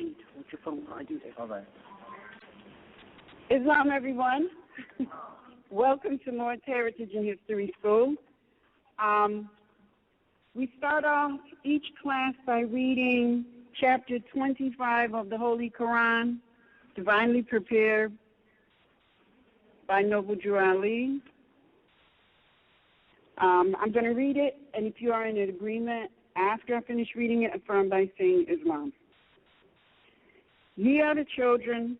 read with your phone while I do this. All right. Islam, everyone. Welcome to Moor's Heritage and History School. We start off each class by reading chapter 25 of the Holy Quran, divinely prepared by Noble Drew Ali. I'm going to read it, and if you are in agreement, after I finish reading it, affirm by saying Islam. Ye are the children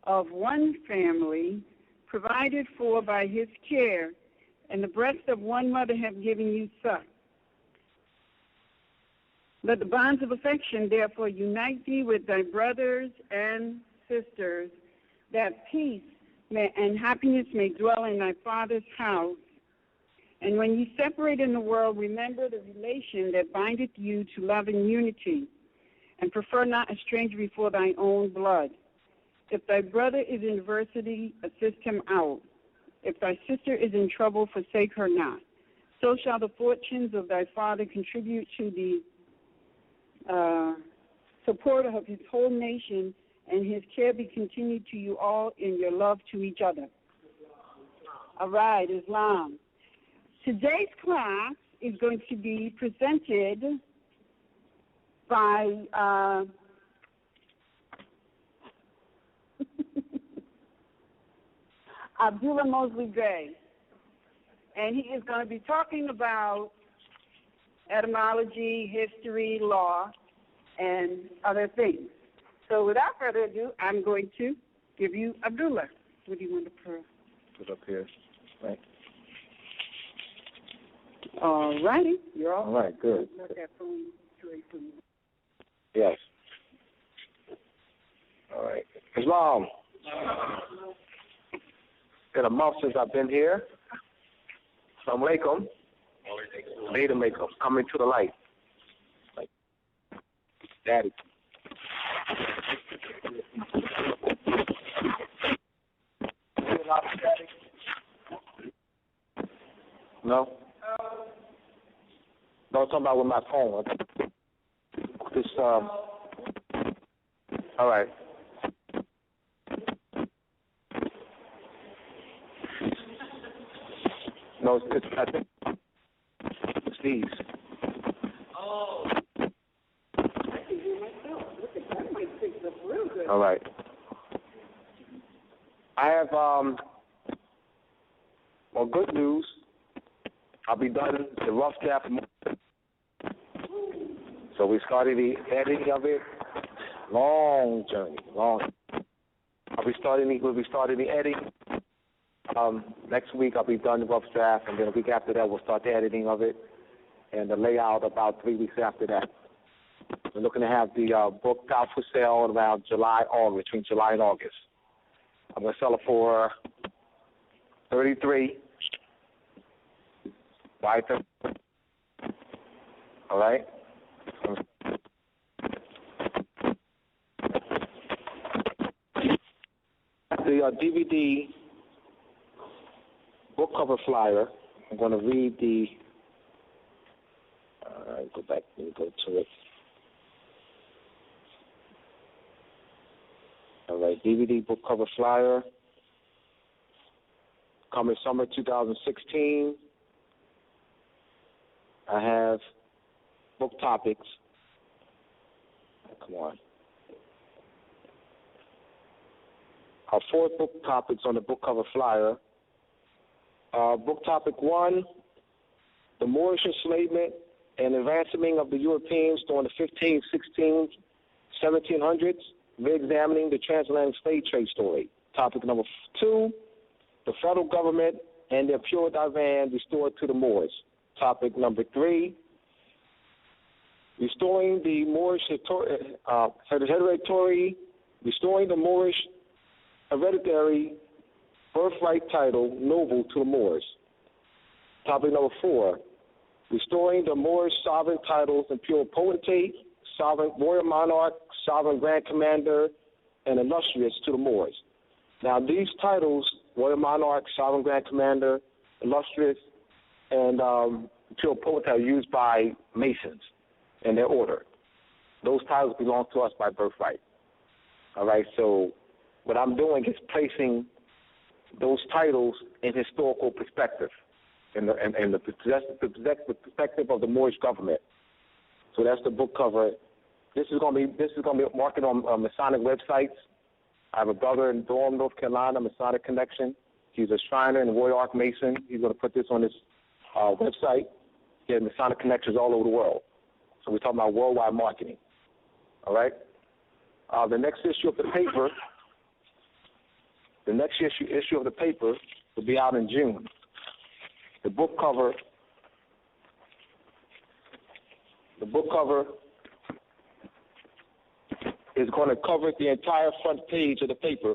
of one family, provided for by his care, and the breast of one mother have given you suck. Let the bonds of affection therefore unite thee with thy brothers and sisters, that peace and happiness may dwell in thy father's house. And when you separate in the world, remember the relation that bindeth you to love and unity, and prefer not a stranger before thy own blood. If thy brother is in adversity, assist him out. If thy sister is in trouble, forsake her not. So shall the fortunes of thy father contribute to the support of his whole nation, and his care be continued to you all in your love to each other. All right, Islam. Today's class is going to be presented by Abdullah Mosi Bey, and he is going to be talking about etymology, history, law, and other things. So without further ado, I'm going to give you Abdullah. What do you want to Put up here. Right. All righty. You're all right. Good. Let that phone straight from you. Yes. All right. Islam. Been a month since I've been here. Assalamu alaikum. Later makeup. Coming to the light. Like Daddy. No? No, I'm talking about with my phone. This, all right. No, it's I think it's these. Oh. I can do myself. Look at that. Might fix up real good. All right. I have, well, good news. I'll be done the rough draft. So we started the editing of it. Long journey, long. We'll be starting the editing. Next week I'll be done the rough draft, and then a week after that we'll start the editing of it, and the layout about 3 weeks after that. We're looking to have the book out for sale around between July and August. I'm going to sell it for $33. Buy it. All right. The DVD book cover flyer. I'm going to read the. All right, go back and go to it. All right, DVD book cover flyer. Coming summer 2016. I have book topics. Come on. Our 4 book topics on the book cover flyer. Book topic 1, the Moorish enslavement and advancement of the Europeans during the 15th, 16th, 1700s, re-examining the transatlantic slave trade story. Topic number 2, the federal government and their pure divan restored to the Moors. Topic number 3, restoring the Moorish restoring the Moorish hereditary birthright title noble to the Moors. Topic number 4, restoring the Moorish sovereign titles and pure potentate, sovereign royal monarch, sovereign grand commander, and illustrious to the Moors. Now these titles, royal monarch, sovereign grand commander, illustrious, and pure potentate, are used by Masons in their order. those titles belong to us by birthright. All right, so what I'm doing is placing those titles in historical perspective, in the perspective of the Moorish government. So that's the book cover. This is going to be marketed on Masonic websites. I have a brother in Durham, North Carolina, Masonic Connection. He's a Shriner and Royal Arc Mason. He's going to put this on his website. He has Masonic connections all over the world. So we're talking about worldwide marketing. All right? The next issue of the paper, issue of the paper will be out in June. The book cover is going to cover the entire front page of the paper.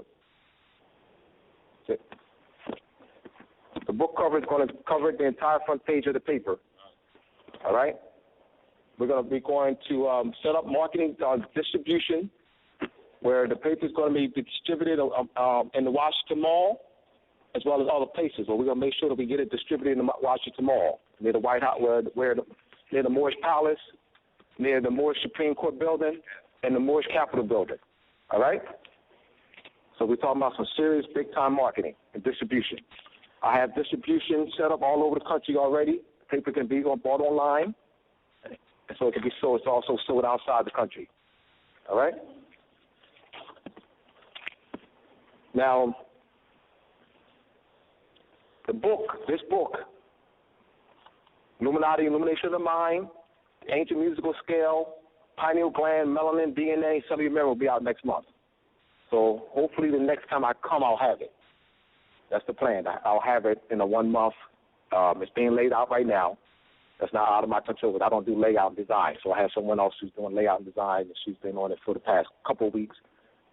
The book cover is going to cover the entire front page of the paper. All right? We're going to be set up marketing distribution where the paper is going to be distributed in the Washington Mall as well as other places. But we're going to make sure that we get it distributed in the Washington Mall, near the White House, near the Moorish Palace, near the Moorish Supreme Court building, and the Moorish Capitol building. All right? So we're talking about some serious big-time marketing and distribution. I have distribution set up all over the country already. The paper can be bought online, and so it can be sold. It's also sold outside the country. All right? Now, this book, Illumination of the Mind, the Ancient Musical Scale, Pineal Gland, Melanin, DNA, some of you remember will be out next month. So hopefully the next time I come, I'll have it. That's the plan. I'll have it in a 1 month. It's being laid out right now. That's not out of my control. I don't do layout and design. So I have someone else who's doing layout and design, and she's been on it for the past couple of weeks.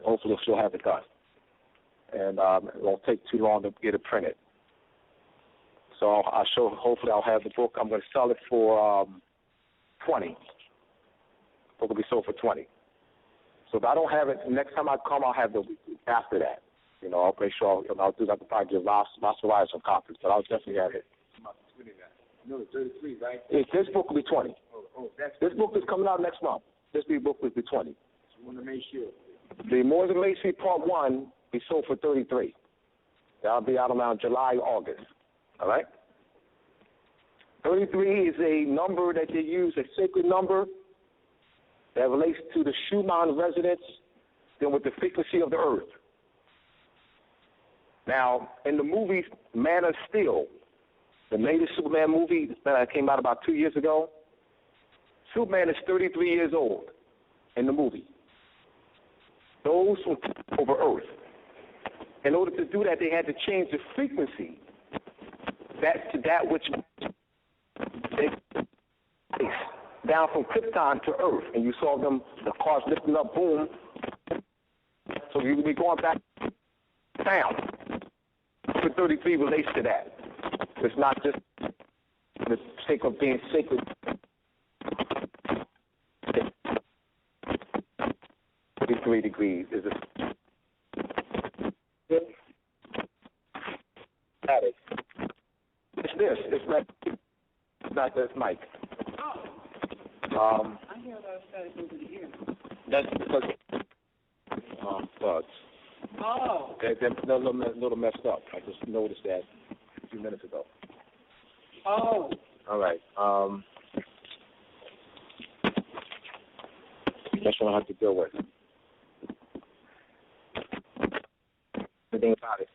Hopefully she'll have it done. And it won't take too long to get it printed. So hopefully I'll have the book. I'm going to sell it for $20. The book will be sold for $20. So if I don't have it, next time I come, I'll have the after that. I'll make sure I'll do that. I'll probably give Ross some copies, but I'll definitely have it. No, it's 33, right? This book will be 20. This book is coming out next month. This book will be 20. I want to make sure. The Moors and Macy Part 1 will be sold for 33. That'll be out around July, August. All right? 33 is a number that they use, a sacred number that relates to the Schumann resonance, then with the frequency of the earth. Now, in the movie Man of Steel, the latest Superman movie that came out about 2 years ago, Superman is 33 years old in the movie. Those who took over Earth. In order to do that, they had to change the frequency to that which they down from Krypton to Earth. And you saw them, the cars lifting up, boom. So you will be going back down. For 33 relates to that. It's not just for the sake of being sacred. 33 degrees is a static. It's this. It's not this mic. I hear those static over the ear. That's because bugs. Oh. They're a little messed up. I just noticed that a few minutes ago. Oh. All right. That's what I have to deal with. Everything about it.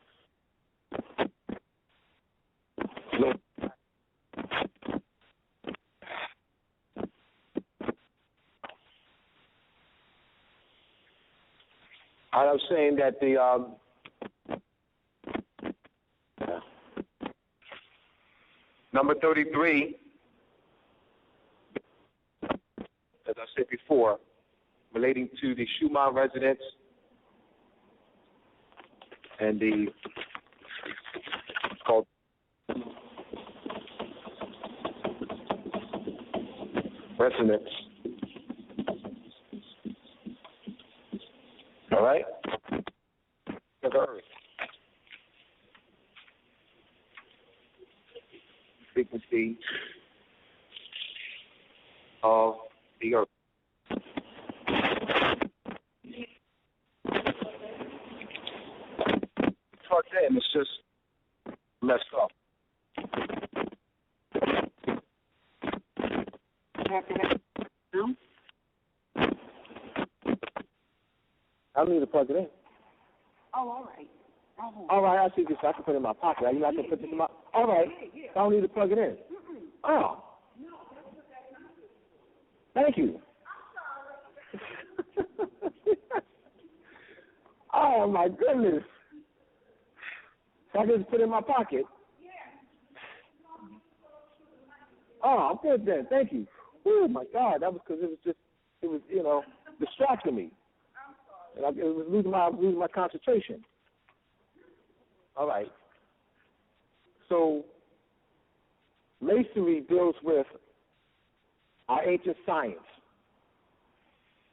I was saying that the number 33, as I said before, relating to the Schumann resonance and the called resonance. All right? To the earth. Frequency of the earth. saying. It's just messed up. No? I don't need to plug it in. Oh, all right. All right, I see this. I can put it in my pocket. You know, I can put this in my. All right. I don't need to plug it in. Oh. Thank you. Oh my goodness. So I can just put it in my pocket. Oh, I'm good then. Thank you. Oh my God, that was because it was distracting me. And it was losing my concentration. All right. So Masonry deals with our ancient science.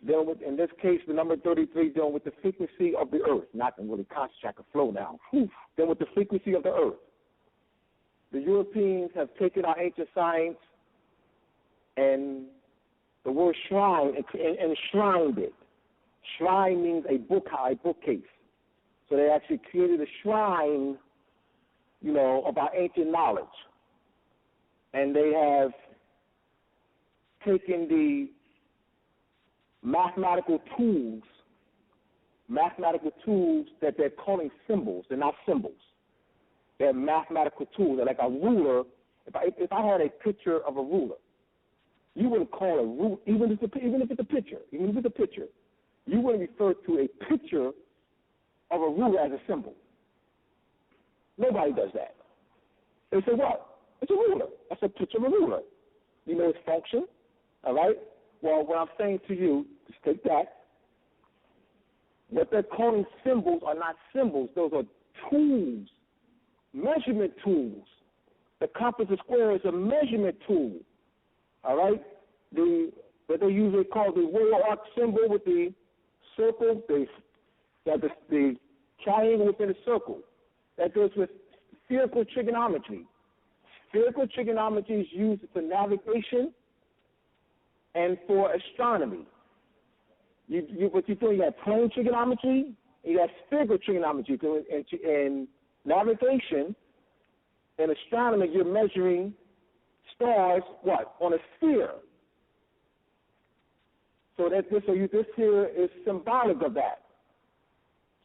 Dealing with, in this case, the number 33, dealing with the frequency of the earth. Not to really concentrate, I can flow now. Dealing with the frequency of the earth. The Europeans have taken our ancient science and the word shrine and enshrined it. Shrine means a bookcase. So they actually created a shrine, of our ancient knowledge. And they have taken the mathematical tools that they're calling symbols. They're not symbols. They're mathematical tools. They're like a ruler. If I had a picture of a ruler, you wouldn't call a ruler, even if it's a picture, you wouldn't refer to a picture of a ruler as a symbol. Nobody does that. They say, what? It's a ruler. That's a picture of a ruler. You know its function, all right? Well, what I'm saying to you, just take that. What they're calling symbols are not symbols. Those are tools, measurement tools. The compass and square is a measurement tool, all right? What they usually call the royal arc symbol with the circle, the triangle within a circle. That goes with spherical trigonometry. Spherical trigonometry is used for navigation and for astronomy. What you're doing, you have plane trigonometry, you have spherical trigonometry. In navigation and astronomy, you're measuring stars, on a sphere. So this here is symbolic of that.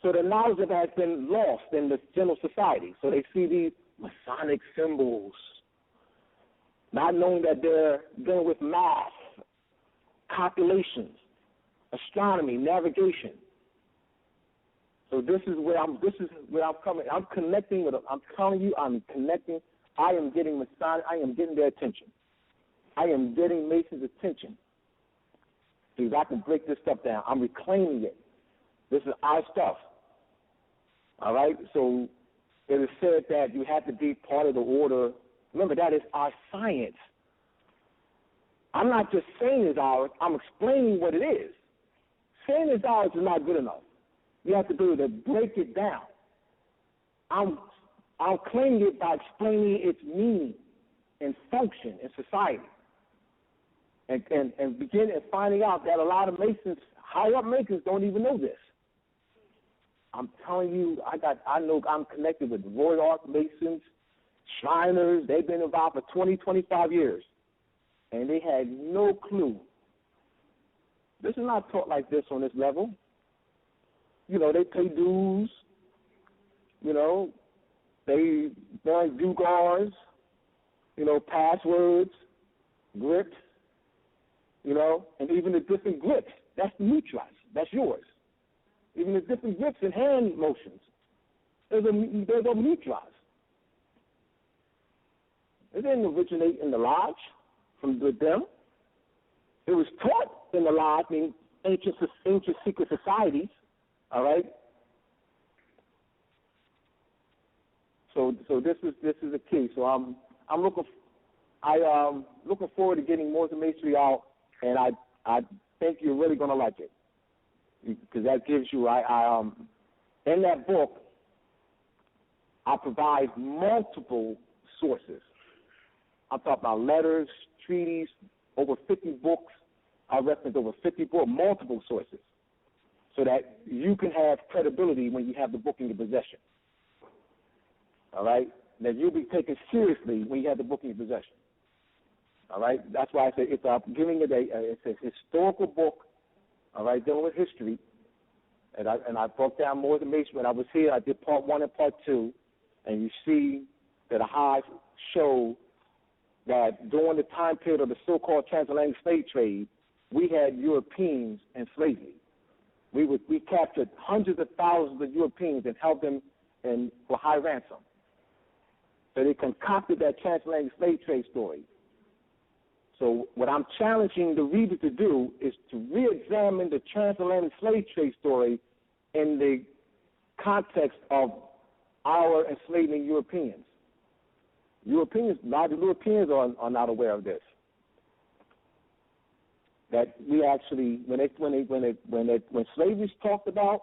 So the knowledge of that has been lost in the general society. So they see these Masonic symbols, not knowing that they're dealing with math, calculations, astronomy, navigation. So this is where I'm coming. I'm connecting with them. I'm telling you, I'm connecting. I am getting Masonic. I am getting their attention. I am getting Mason's attention. Because I can break this stuff down. I'm reclaiming it. This is our stuff. All right? So it is said that you have to be part of the order. Remember, that is our science. I'm not just saying it's ours. I'm explaining what it is. Saying it's ours is not good enough. You have to be able to break it down. I'm claiming it by explaining its meaning and function in society. And begin and finding out that a lot of Masons, high-up Masons, don't even know this. I'm telling you, I know I'm connected with Royal Arc Masons, Shriners. They've been involved for 20, 25 years, and they had no clue. This is not taught like this on this level. They pay dues. They burn gewgaws, passwords, grips. And even the different grips, that's neutrals. That's yours. Even the different grips and hand motions, those are neutrals. It didn't originate in the lodge with them. It was taught in the lodge, ancient secret societies. All right. So this is the key. So I'm looking forward to getting more Masonry out. And I think you're really going to like it, because that gives you, in that book, I provide multiple sources. I'm talking about letters, treaties, over 50 books. I reference over 50 books, multiple sources, so that you can have credibility when you have the book in your possession. all right, that you'll be taken seriously when you have the book in your possession. All right? That's why I say it's giving it it's a historical book, all right, dealing with history. And I broke down more information when I was here. I did part 1 and part 2, and you see that I showed that during the time period of the so-called transatlantic slave trade, we had Europeans in slavery. We captured hundreds of thousands of Europeans and held them for high ransom. So they concocted that transatlantic slave trade story. So what I'm challenging the reader to do is to re-examine the transatlantic slave trade story in the context of our enslaving Europeans. A lot of Europeans are not aware of this. That we actually, when slavery is talked about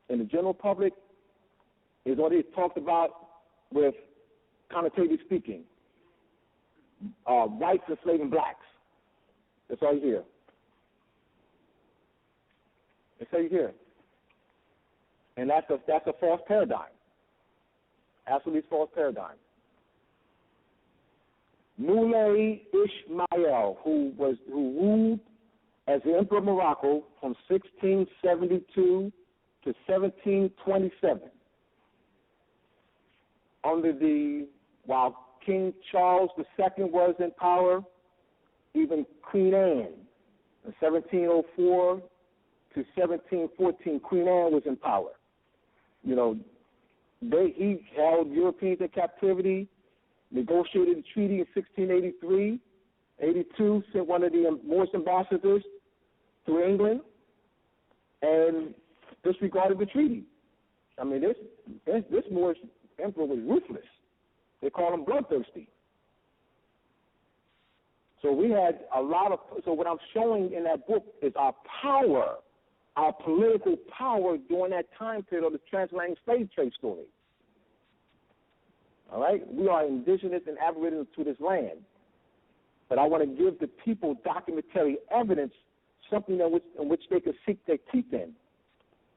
in the general public, is what it's talked about with connotatively speaking, whites enslaving blacks. That's all you hear. That's all you hear. And that's a false paradigm. Absolutely false paradigm. Moulay Ismail, who ruled as the Emperor of Morocco from 1672 to 1727, while King Charles II was in power, even Queen Anne, in 1704 to 1714, Queen Anne was in power. You know, he held Europeans in captivity, negotiated a treaty in 1683, 82, sent one of the Moorish ambassadors to England, and disregarded the treaty. I mean, this Moorish emperor was ruthless. They call him bloodthirsty. So we had so what I'm showing in that book is our power, our political power during that time period of the transatlantic slave trade story. All right? We are indigenous and aboriginal to this land. But I want to give the people documentary evidence, something in which they could sink their teeth in,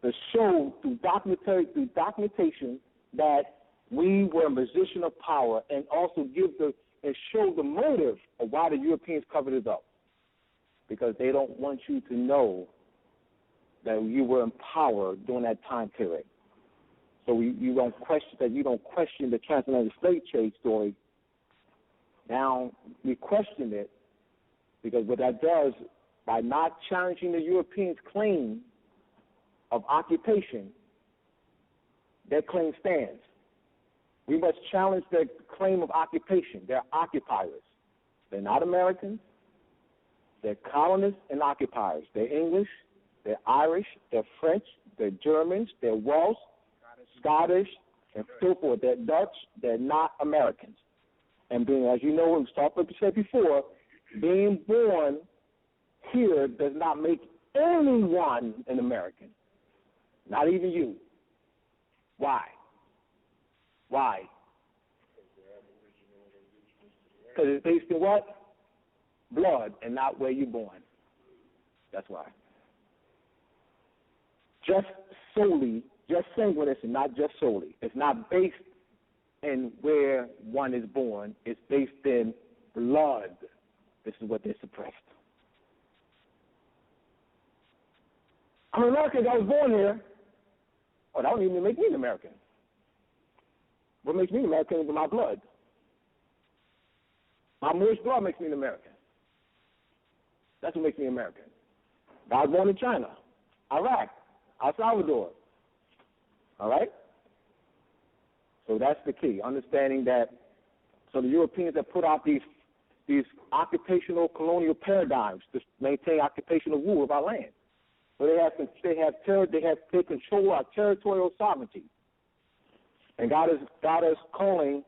to show through documentation that we were in a position of power, and also show the motive of why the Europeans covered it up. Because they don't want you to know that you were in power during that time period. So you don't question the transatlantic slave trade story. Now we question it because what that does, by not challenging the Europeans' claim of occupation, their claim stands. We must challenge their claim of occupation. They're occupiers. They're not Americans. They're colonists and occupiers. They're English, they're Irish, they're French, they're Germans, they're Welsh, Scottish, and so forth. They're Dutch. They're not Americans. And being, as you know, we said before, being born here does not make anyone an American. Not even you. Why? Why? Because it's based in what? Blood, and not where you're born. That's why. Just singleness, and not just solely. It's not based in where one is born. It's based in blood. This is what they suppressed. I'm American. I was born here. Oh, that don't even make me an American. What makes me an American is my blood. My Moorish blood makes me an American. That's what makes me American. I was born in China, Iraq, El Salvador. All right? So that's the key, understanding that. So the Europeans have put out these occupational colonial paradigms to maintain occupational rule of our land. So they control our territorial sovereignty. And God is calling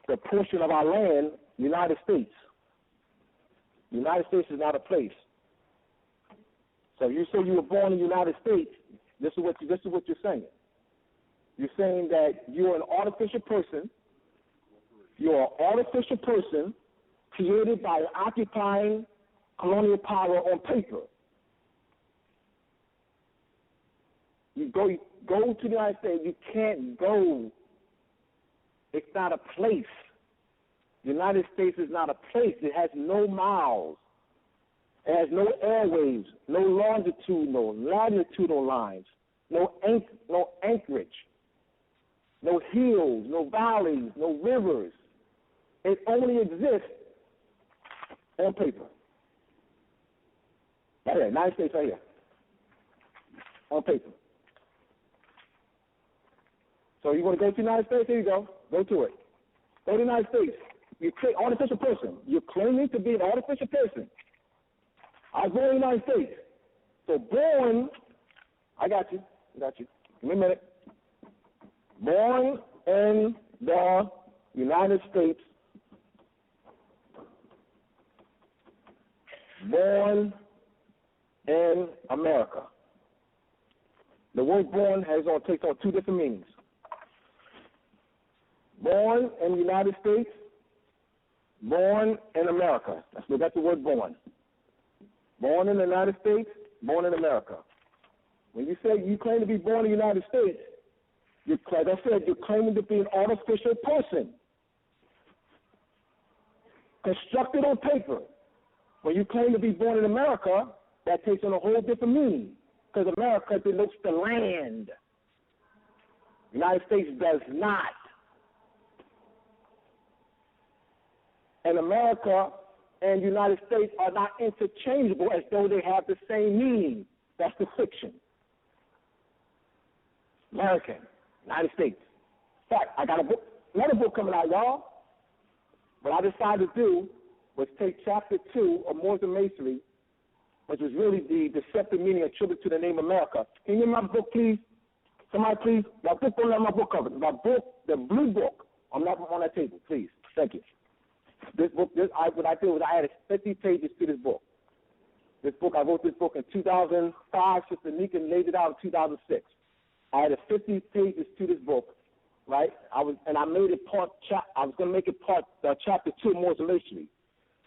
the portion of our land United States. The United States is not a place. So if you say you were born in the United States, this is what you're saying. You're saying that you're an artificial person. You're an artificial person created by occupying colonial power on paper. You go to the United States, you can't go It's not a place. The United States is not a place. It has no miles. It has no airwaves, no longitudinal, latitudinal lines, no anchorage, no hills, no valleys, no rivers. It only exists on paper. Right here, United States right here. On paper. So you want to go to the United States? Here you go. Go to it. Go to the United States. You create artificial person. You're claiming to be an artificial person. I was born in the United States. So born, I got you. Give me a minute. Born in the United States. Born in America. The word born takes on two different meanings. Born in the United States, born in America. That's the word born. Born in the United States, born in America. When you say you claim to be born in the United States, like I said, you're claiming to be an artificial person. Constructed on paper. When you claim to be born in America, that takes on a whole different meaning. Because America denotes the land. The United States does not. And America and the United States are not interchangeable as though they have the same meaning. That's the fiction. American, United States. In fact, I got another book coming out, y'all. What I decided to do was take chapter 2 of Moors and Masonry, which was really the deceptive meaning attributed to the name America. Can you give me my book, please? Somebody, please. My book, don't let my book cover. My book, the blue book, on that table, please. Thank you. This book, what I did was I added 50 pages to this book. I wrote this book in 2005. Sister Nika laid it out in 2006. I added 50 pages to this book, right? I was going to make it part chapter 2 of Moors and Masonry.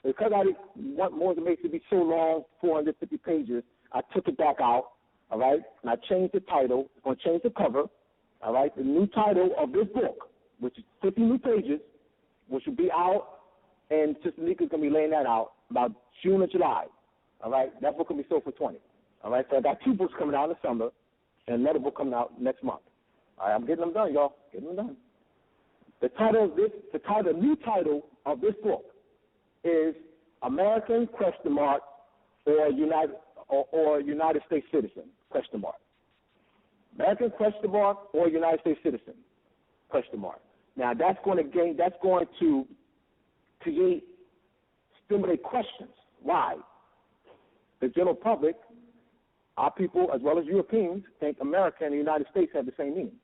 Because I didn't want Moors and Masonry to be so long, 450 pages, I took it back out, all right? And I changed the title. I'm going to change the cover, all right? The new title of this book, which is 50 new pages, which will be out, and Sister Nika's going to be laying that out about June or July, all right? That book will be sold for $20, all right? So I got 2 books coming out in the summer and another book coming out next month. All right, I'm getting them done, y'all. Getting them done. The new title of this book is American ? or United States citizen ? American ? or United States citizen ? Now that's going to stimulate questions. Why? The general public, our people as well as Europeans, think America and the United States have the same meaning.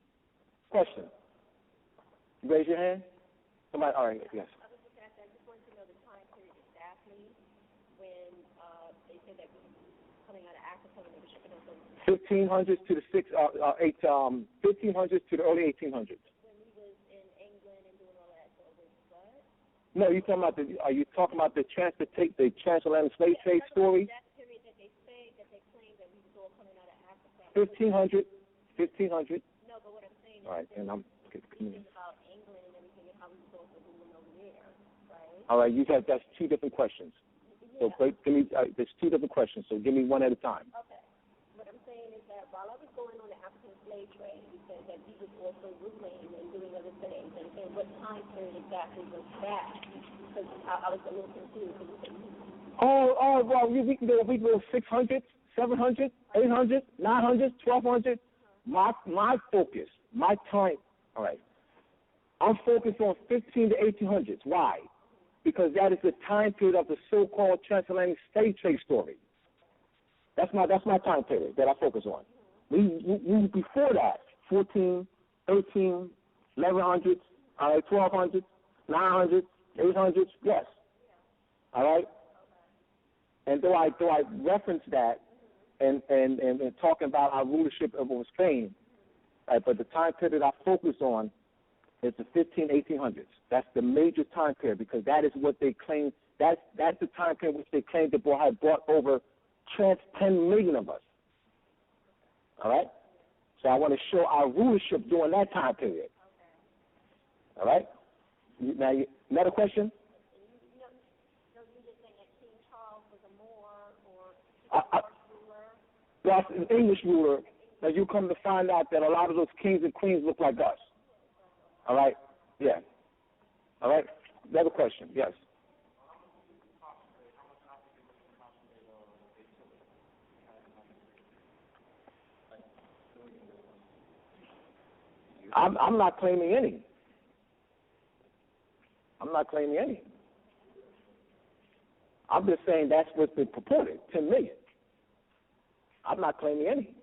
Question. You raise your hand. Somebody. All right. Yes. I just wanted to know the time period exactly when they said that we were coming out of Africa when they were shipping us over. 1500s to the 1500s to the early 1800s. When we was in England and doing all that, so it was what? No, are you talking about the transatlantic slave trade story? That period that they say that they claim that we was all coming out of Africa. 1500. No, but what I'm saying is all right, and I'm thinking about England and everything and how we was also doing over there, right? All right, that's 2 different questions. Yeah. So give me there's 2 different questions. So give me one at a time. Okay. What I'm saying is that while I was going on the African slave trade, you said that we was also ruling and doing other things. And what time period exactly was that? Because I was a little confused. Well, we can go 600, 700, 800, 900, 1200. My focus, my time. All right. I'm focused on 15 to 1800s. Why? Because that is the time period of the so-called transatlantic slave trade story. That's my time period that I focus on. We before that, 14, 13, 1100s, all right, 1200s, 900s, 800s, yes. All right. And though I reference that and talking about our rulership over Spain, right, but the time period I focus on is the 1800s. That's the major time period because that is what they claim. That's the time period which they claim to have brought over 10 million of us. All right? So I want to show our rulership during that time period. All right? Now, another question? No, you just saying that King Charles was a Moor or ruler. That's an English ruler. Now, you come to find out that a lot of those kings and queens look like us. All right? Yeah. All right? Another question. Yes. I'm not claiming any. I'm not claiming any. I'm just saying that's what's been purported, 10 million. I'm not claiming any.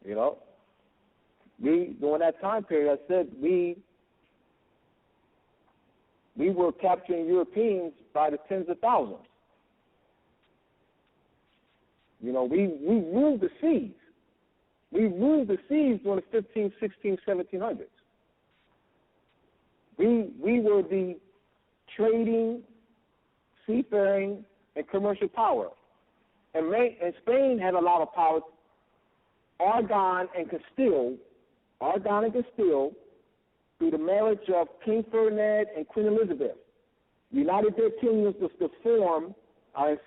You know? We, during that time period, I said we were capturing Europeans by the tens of thousands. You know, we ruled the seas. We ruled the seas during the 15, 16, 1700s. We were the trading, seafaring, and commercial power. And Spain had a lot of power. Aragon and Castile, through the marriage of King Ferdinand and Queen Elizabeth, united their kingdoms to form in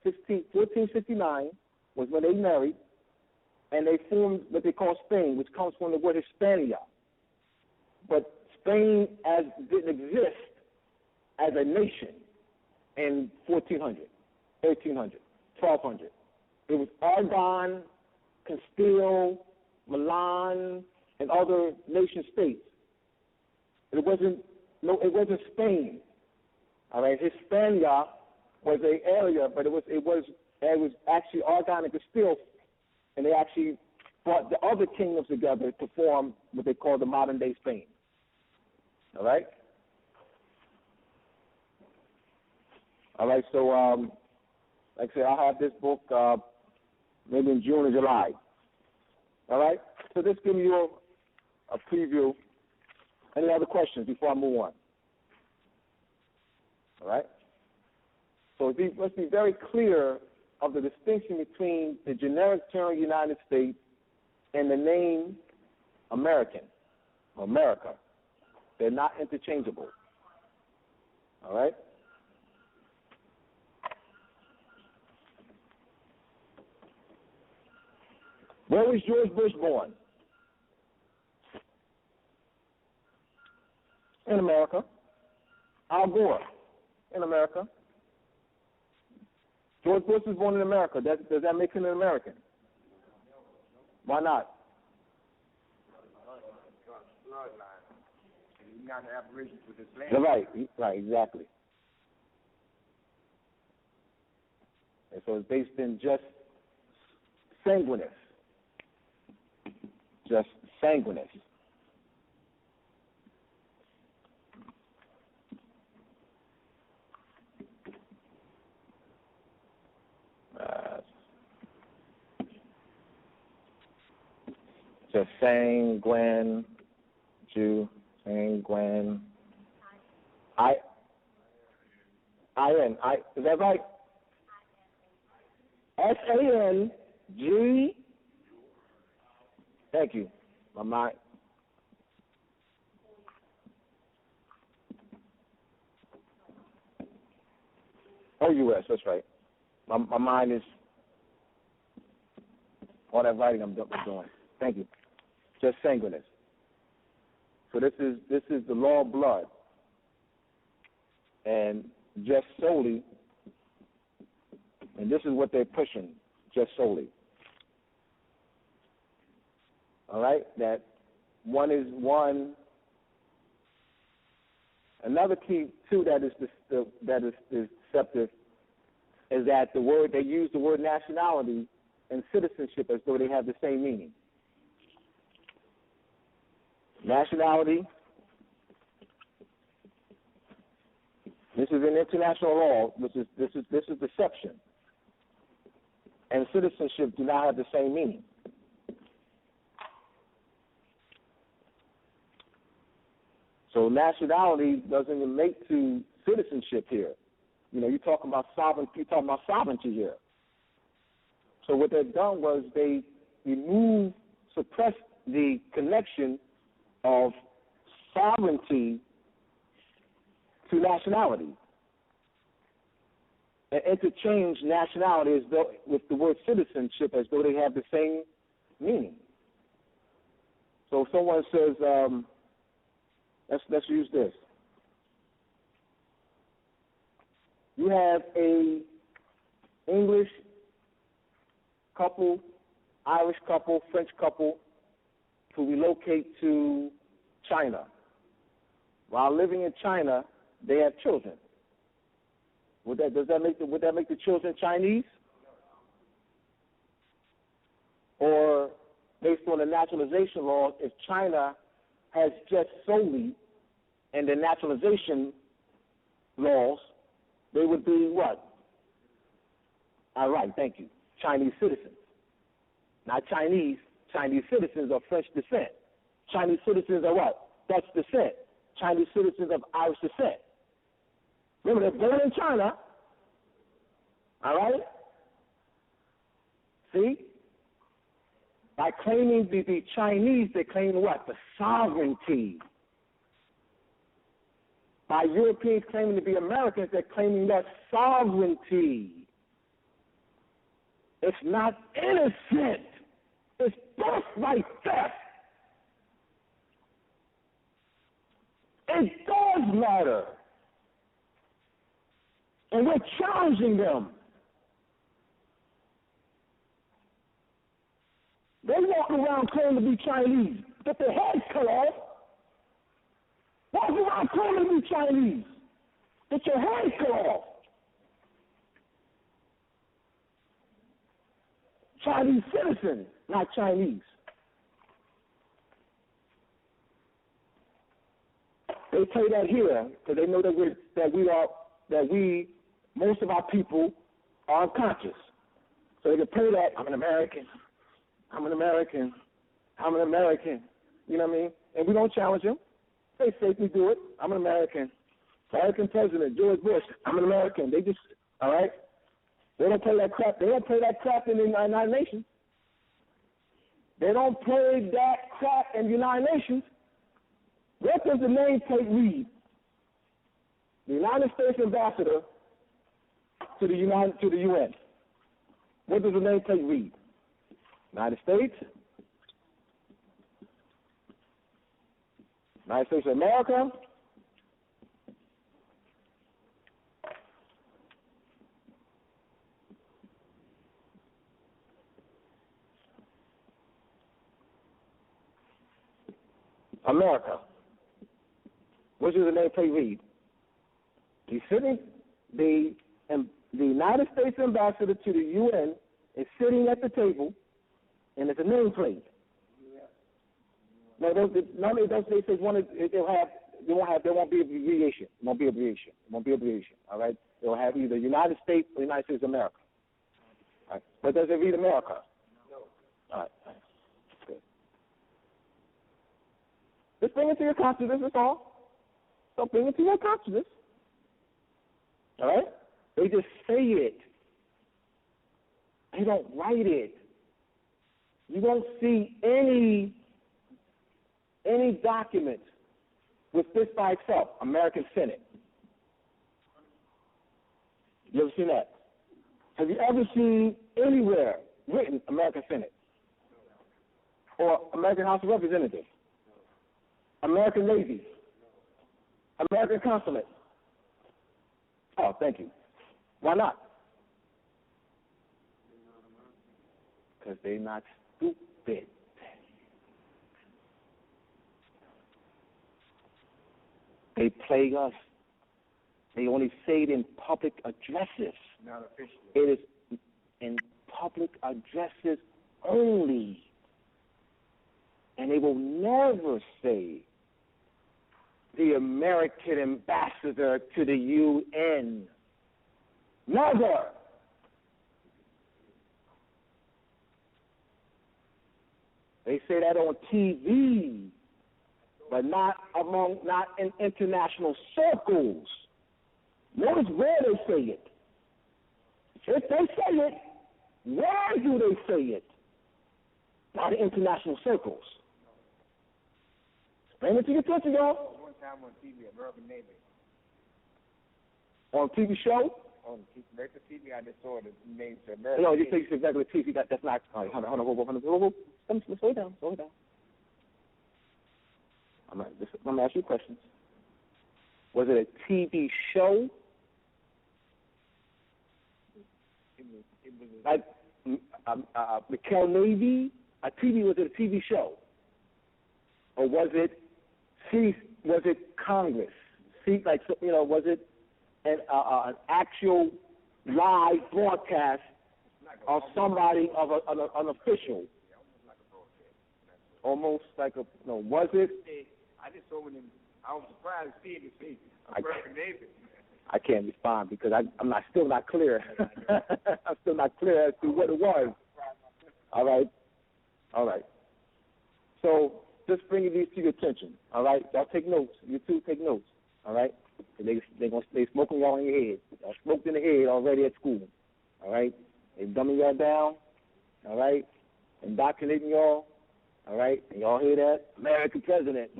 1469 was when they married, and they formed what they call Spain, which comes from the word Hispania. But Spain didn't exist as a nation in 1400, 1800, 1200. It was Aragon, Castile, Milan, and other nation states. It wasn't Spain. All right, Hispania was an area, but it was actually Aragon and Castile, and they actually brought the other kingdoms together to form what they call the modern day Spain. All right. All right. So, like I said, I'll have this book maybe in June or July. All right. So this gives you a preview. Any other questions before I move on? All right. So let's be very clear of the distinction between the generic term United States and the name American, or America. They're not interchangeable. All right? Where was George Bush born? In America. Al Gore, in America. George Bush was born in America. Does that make him an American? Why not? He's not an Aboriginal with his land. Right, exactly. And so it's based in just sanguinous. Just sanguinous. Just sanguine, Jew, sanguine. Is that right? S-A-N-G. Thank you. My mind. O-U-S, that's right. My mind is all that writing I'm doing. Thank you. Just sanguinous. So this is the law of blood, and just solely, and this is what they're pushing, just solely. All right, that one is one. Another key too that is deceptive is that they use the word nationality and citizenship as though they have the same meaning. Nationality, this is in international law, this is deception. And citizenship do not have the same meaning. So nationality doesn't relate to citizenship here. You know, you're talking about sovereignty here. So what they've done was they suppressed the connection of sovereignty to nationality and interchange nationality as though, with the word citizenship as though they have the same meaning. So if someone says, let's use this. You have a English couple, Irish couple, French couple who relocate to China. While living in China, they have children. Would that make the children Chinese? Or based on the naturalization laws, if China has just solely and the naturalization laws, they would be what? All right, thank you. Chinese citizens. Not Chinese. Chinese citizens of French descent. Chinese citizens are what? Dutch descent. Chinese citizens of Irish descent. Remember, they're born in China. All right? See? By claiming to be Chinese, they claim what? The sovereignty. By Europeans claiming to be Americans, they're claiming that sovereignty. It's not innocent. It's birthright theft. It does matter. And we're challenging them. They walk around claiming to be Chinese, get their heads cut off. Walk around claiming to be Chinese, get your head cut off. Chinese citizens, not Chinese. They play that here because they know that most of our people are unconscious. So they can play that, I'm an American, I'm an American, I'm an American. You know what I mean? And we don't challenge them. They safely do it. I'm an American. American President George Bush, I'm an American. They just, all right? They don't play that crap. They don't play that crap in the United Nations. They don't play that crap in the United Nations. What does the nameplate read? The United States ambassador to the UN. What does the nameplate read? United States. United States of America. America. What does the nameplate read? He's sitting, the United States ambassador to the UN is sitting at the table, and it's a nameplate. No, none of those states there won't be abbreviation. It won't be abbreviation. All right. They'll have either United States or United States of America. All right. But does it read America? No. All right. Good. Just bring it to your consciousness. That's all. So bring it to your consciousness. All right. They just say it. They don't write it. You won't see any document with this by itself, American Senate. You ever seen that? Have you ever seen anywhere written American Senate? Or American House of Representatives? American Navy? American Consulate? Oh, thank you. Why not? Because they're not stupid. They plague us. They only say it in public addresses. Not officially. It is in public addresses only. And they will never say the American ambassador to the UN. Never. They say that on TV, but not in international circles. Notice where they say it. If they say it, where do they say it? Not in international circles. Bring it to your attention, y'all. One time on TV, American Navy. On TV show? On regular TV, I just saw the name to American No, Navy. you think it's regular TV. That's not. All right, hold on. Slow down. I'm gonna ask you questions. Was it a TV show? It was Like McKell Navy? Was it a TV show? Or was it Congress? Was it an actual live broadcast of somebody, of an official? Almost like was it? I just saw it. I was surprised to see it. To see American Navy. I can't respond because I'm still not clear. I'm still not clear as to what it was. All right. So just bringing these to your attention. All right, y'all take notes. You too take notes. All right. They smoking y'all in your head. Y'all smoked in the head already at school. All right. They dumbing y'all down. All right. Indoctrinating y'all. All right. And y'all hear that? American president.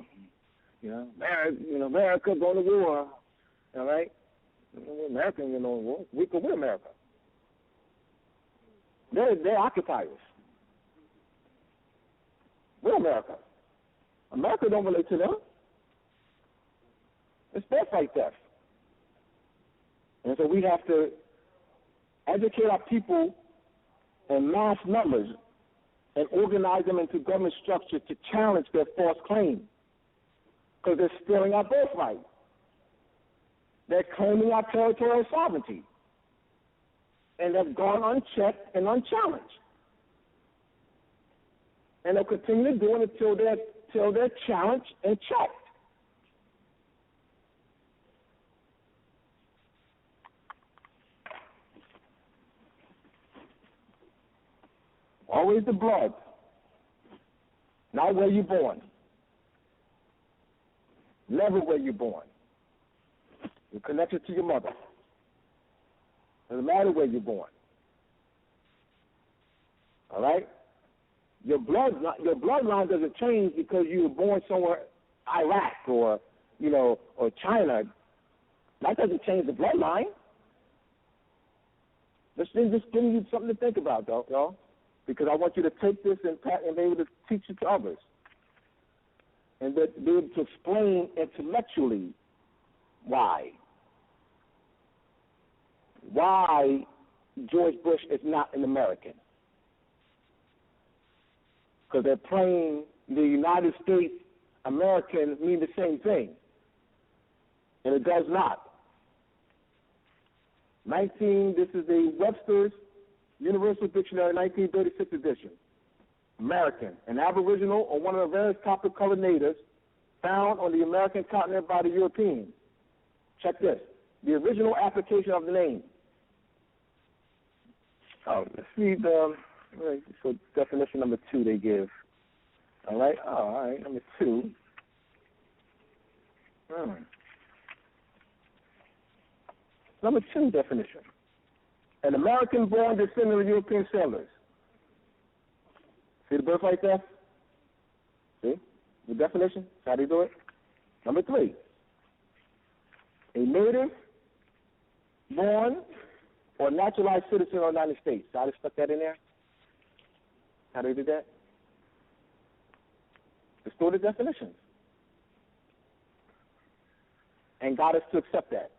America going to war. All right. America ain't going to war. We're America. They're occupiers. We're America. America don't relate to them. It's birthright theft. And so we have to educate our people in mass numbers and organize them into government structure to challenge their false claim. Because they're stealing our birthright. They're claiming our territorial sovereignty. And they've gone unchecked and unchallenged. And they'll continue to do it until they're challenged and checked. Always the blood, not where you're born. Never where you're born. You're connected to your mother. Doesn't matter where you're born. All right? Your bloodline doesn't change because you were born somewhere, Iraq or China. That doesn't change the bloodline. Just giving you something to think about, though, y'all. Because I want you to take this and be able to teach it to others. And be able to explain intellectually why George Bush is not an American. Because they're playing the United States, American mean the same thing. And it does not. This is the Webster's Universal Dictionary, 1936 edition. American, an aboriginal or one of the various copper-colored natives found on the American continent by the Europeans. Check this. The original application of the name. Let's read so definition number 2 they give. All right, number 2. Number 2 definition. An American-born descendant of European settlers. See the birthright there? See? The definition? How do you do it? Number 3. A native, born, or naturalized citizen of the United States. So I just stuck that in there. How do you do that? Let's do the definitions. And got us to accept that.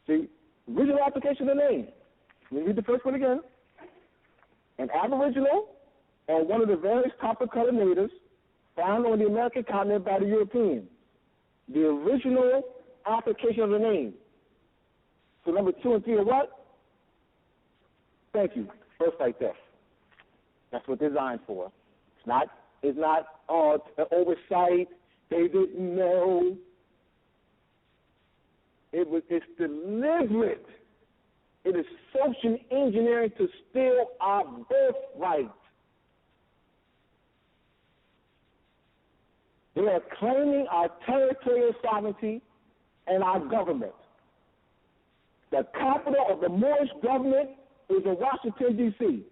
See, original application of the name. Let me read the first one again. An aboriginal or one of the various copper-colored natives found on the American continent by the Europeans. The original application of the name. So number 2 and 3 are what? Thank you. Birthright theft. That's what they're designed for. It's not an oversight. They didn't know. It's deliberate. It is social engineering to steal our birthright. They are claiming our territorial sovereignty and our government. The capital of the Moorish government is in Washington, D.C.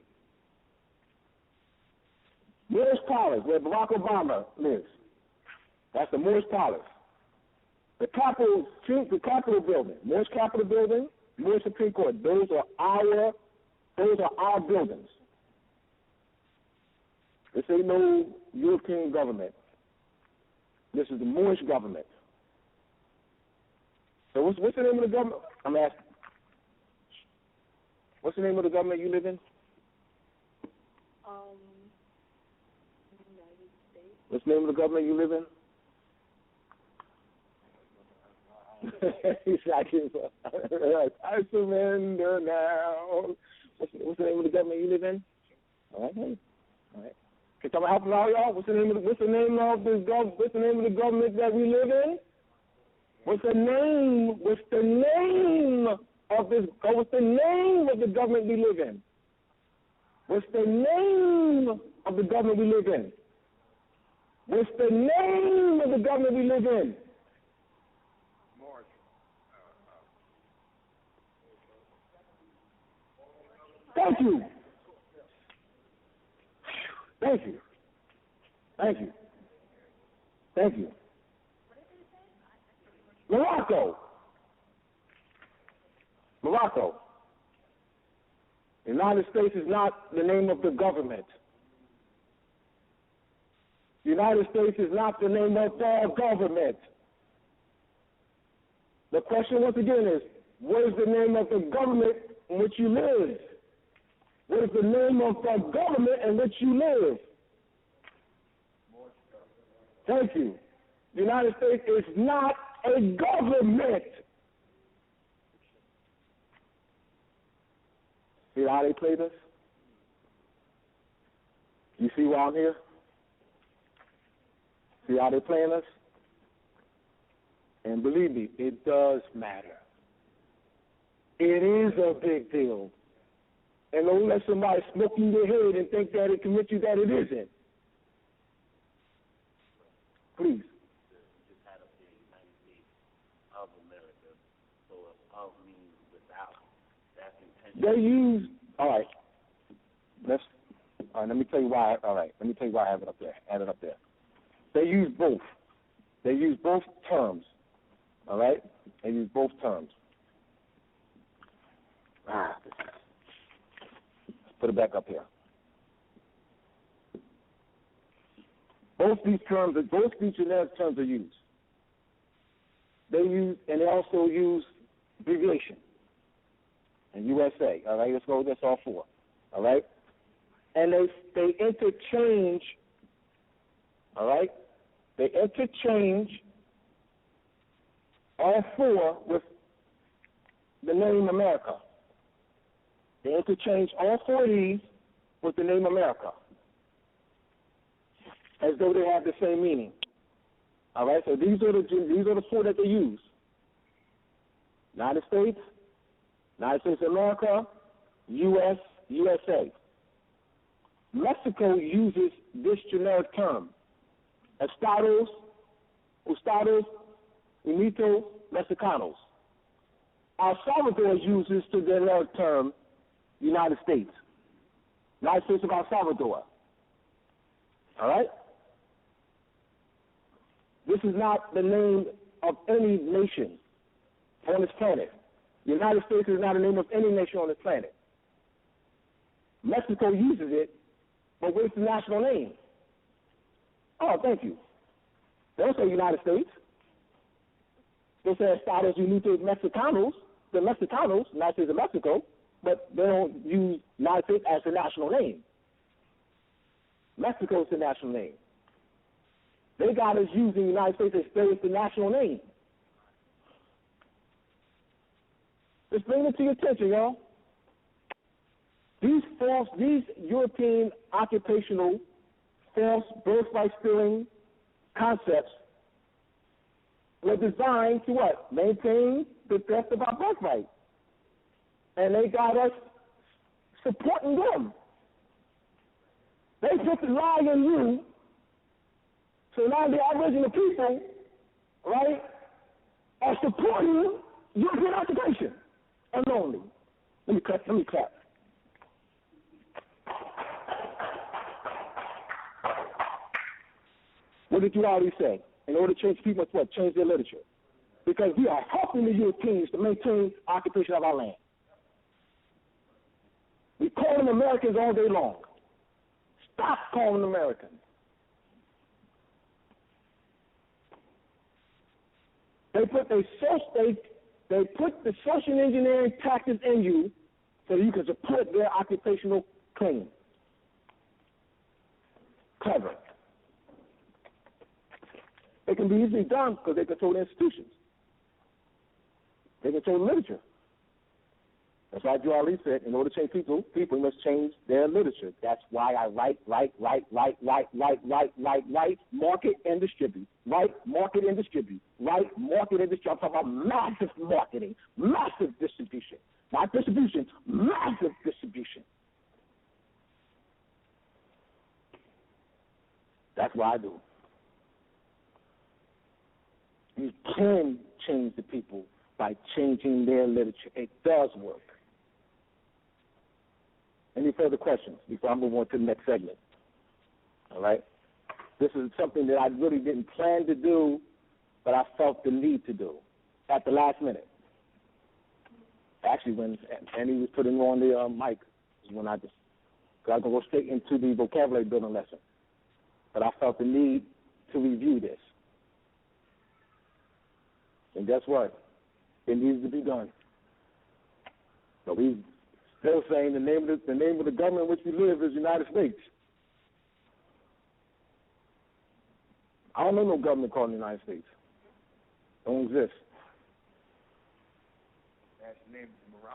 Moorish Palace, where Barack Obama lives. That's the Moorish Palace. The Capitol building, Moorish Capitol building, Moorish Supreme Court. Those are our buildings. This ain't no European government. This is the Moorish government. So what's the name of the government? I'm asking. What's the name of the government you live in? United States. What's the name of the government you live in? He's like, I surrender now. What's the name of the government you live in? All right. All right. Can someone help us out, y'all? What's the name of the government that we live in? What's the name of the government we live in? What's the name of the government we live in? What's the name of the government we live in? Moorish. Thank you. Thank you. Thank you. Thank you. Morocco. Morocco. The United States is not the name of the government. The United States is not the name of the government. The question once again is, what is the name of the government in which you live? What is the name of the government in which you live? Thank you. The United States is not a government. See how they play this? You see why I'm here? See how they're playing us? And believe me, it does matter. It is a big deal. And don't let somebody smoke in your head and think that it convince you that it isn't. Please. Just had up here United States of America. So if of means without, that's intentional. They use, all right, let me tell you why, let me tell you why I have it up there. Add it up there. They use both. They use both terms, all right? They use both terms. Let's put it back up here. Both these generic terms are used. They also use abbreviation in USA. All right, let's go. That's all four. All right, and they interchange. All right, they interchange all four with the name America. They interchange all four of these with the name America, as though they have the same meaning. All right, so these are the four that they use. United States of America, U.S., USA. Mexico uses this generic term, Estados Unidos Mexicanos. El Salvador uses the generic term United States of El Salvador. All right? This is not the name of any nation on this planet. The United States is not the name of any nation on this planet. Mexico uses it, but what's the national name? Oh, thank you. They don't say United States. They say Estados Unidos Mexicanos, the Mexicanos, United States of Mexico, but they don't use United States as the national name. Mexico is the national name. They got us using the United States as the national name. Just bring it to your attention, y'all. These European occupational false birthright stealing concepts were designed to what? Maintain the theft of our birthright. And they got us supporting them. They put the lie in you, so now the Aboriginal people, right, are supporting European occupation unknowingly. Let me clap. What did you already say? In order to change people, what? Change their literature. Because we are helping the Europeans to maintain occupation of our land. We call them Americans all day long. Stop calling them Americans. They put the social engineering tactics in you so you can support their occupational claim. Clever. It can be easily done because they control the institutions. They control the literature. That's why Joe said, in order to change people must change their literature. That's why I write, market and distribute. Write, market and distribute. Write, market and distribute. I'm talking about massive marketing, massive distribution. Not distribution, massive distribution. That's what I do. You can change the people by changing their literature. It does work. Any further questions before I move on to the next segment? All right? This is something that I really didn't plan to do, but I felt the need to do at the last minute. Actually, when Andy was putting on the mic, is when I was going to go straight into the vocabulary building lesson. But I felt the need to review this. And guess what? It needs to be done. So we still saying the name of the government in which we live is the United States. I don't know no government called the United States. Don't exist.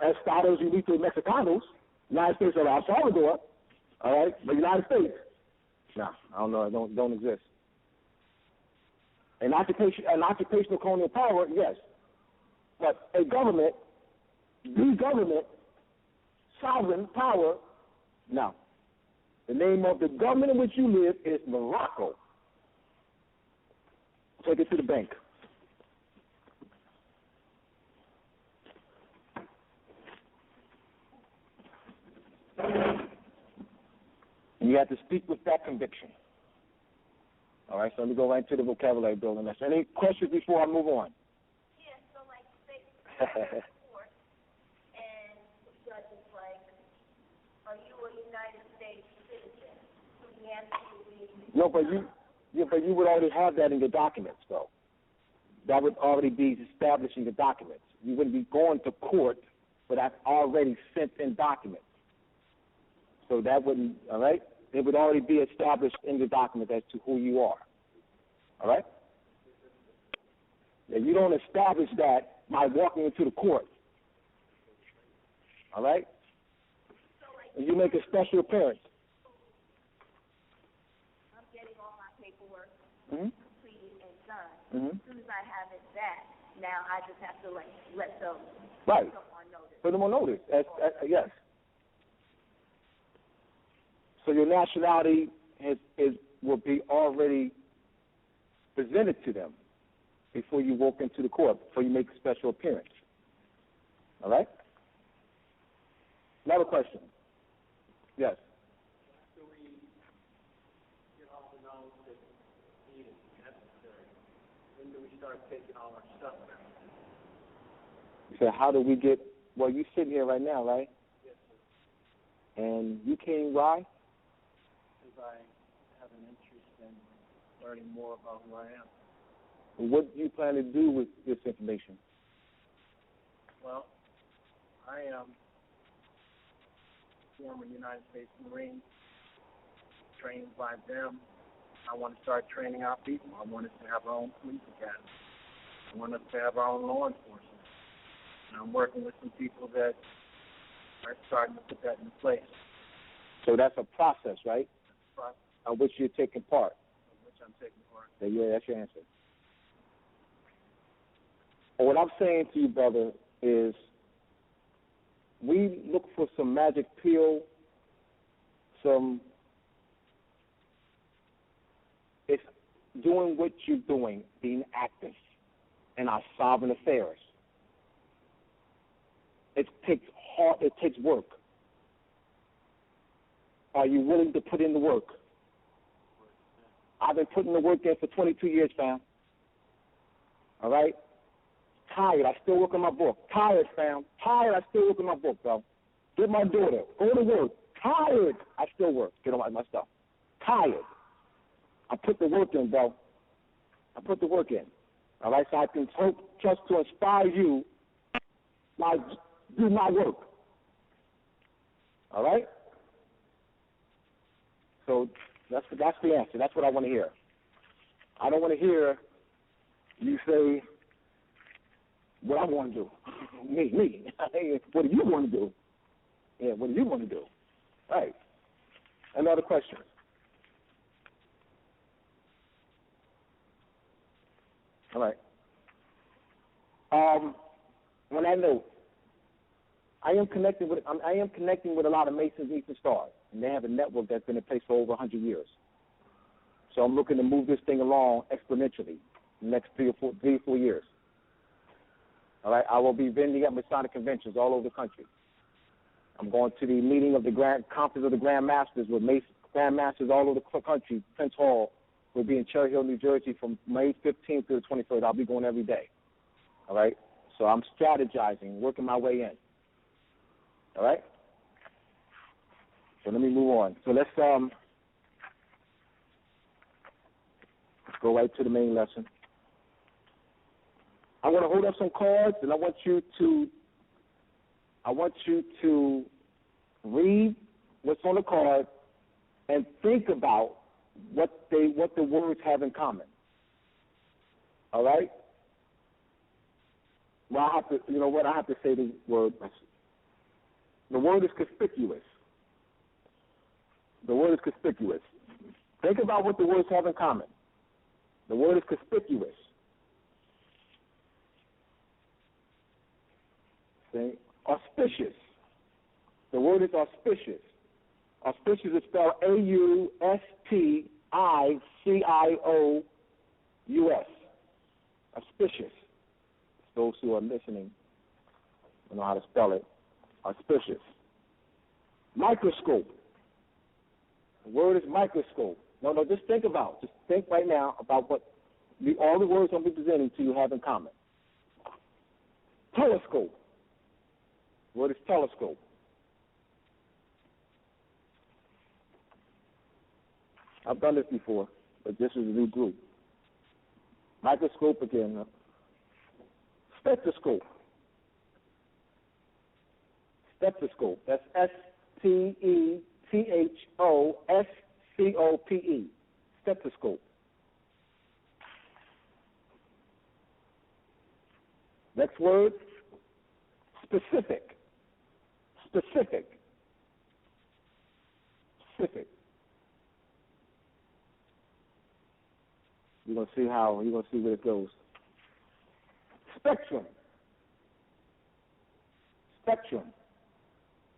Estados Unidos Mexicanos, United States of El Salvador, all right, but United States, no, I don't know, don't exist. An occupational colonial power, yes, but a government, the government, sovereign power, no. The name of the government in which you live is Morocco. Take it to the bank. You have to speak with that conviction. All right, so let me go right into the vocabulary building. Any questions before I move on? Yeah, so like say court and the judge is like, are you a United States citizen? So the answer would be but you would already have that in your documents, though. That would already be established in your documents. You wouldn't be going to court, but that's already sent in documents. So that wouldn't, all right? It would already be established in the document as to who you are. All right? Now, you don't establish that by walking into the court. All right? And you make a special appearance. I'm getting all my paperwork completed and done. As soon as I have it back, now I just have to let them right. on notice. Put them on notice. Yes. So your nationality will be already presented to them before you walk into the court, before you make a special appearance. All right? Another question. Yes. After we get all the knowledge that's needed and necessary, when do we start taking all our stuff back? You said, how do we get, well, you sitting here right now, right? Yes, sir. And you came why? I have an interest in learning more about who I am. What do you plan to do with this information? Well, I am former United States Marine, trained by them. I want to start training our people. I want us to have our own police academy. I want us to have our own law enforcement. And I'm working with some people that are starting to put that in place. So that's a process, right? Of which you're taking part. Of which I'm taking part. Yeah, that's your answer. Well, what I'm saying to you, brother, is we look for some magic pill, it's doing what you're doing, being active in our sovereign affairs. It takes work. Are you willing to put in the work? I've been putting the work in for 22 years, fam. All right? Tired, I still work on my book. Tired, fam. Tired, I still work on my book, bro. Get my daughter. Go to work. Tired, I still work. Get on my stuff. Tired. I put the work in, bro. I put the work in. All right? So I can hope just to inspire you while do my work. All right? So that's the answer. That's what I want to hear. I don't want to hear you say what I want to do. Me. What do you want to do? Yeah, what do you want to do? Right. Another question. All right. On that note, I am connecting with a lot of Masons, Eastern Stars, and they have a network that's been in place for over 100 years. So I'm looking to move this thing along exponentially in the next 3 or 4 years. All right, I will be vending at Masonic conventions all over the country. I'm going to the meeting of the Conference of the Grand Masters with Grand Masters all over the country. Prince Hall will be in Cherry Hill, New Jersey from May 15th to the 23rd. I'll be going every day. All right, so I'm strategizing, working my way in. All right? So let me move on. So let's go right to the main lesson. I want to hold up some cards, and I want you to read what's on the card and think about what the words have in common. All right? Well, I have to say the word. The word is conspicuous. The word is conspicuous. Think about what the words have in common. The word is conspicuous. See? Auspicious. The word is auspicious. Auspicious is spelled A-U-S-P-I-C-I-O-U-S. Auspicious. Those who are listening know how to spell it. Auspicious. Microscope. The word is microscope. No, just think right now about what all the words I'm presenting to you have in common. Telescope. The word is telescope. I've done this before, but this is a new group. Microscope again. Stethoscope. Stethoscope. That's S-T-E-T-H-O-S-C-O-P-E. Stethoscope. Next word, specific. Specific. Specific. You're gonna see where it goes. Spectrum. Spectrum.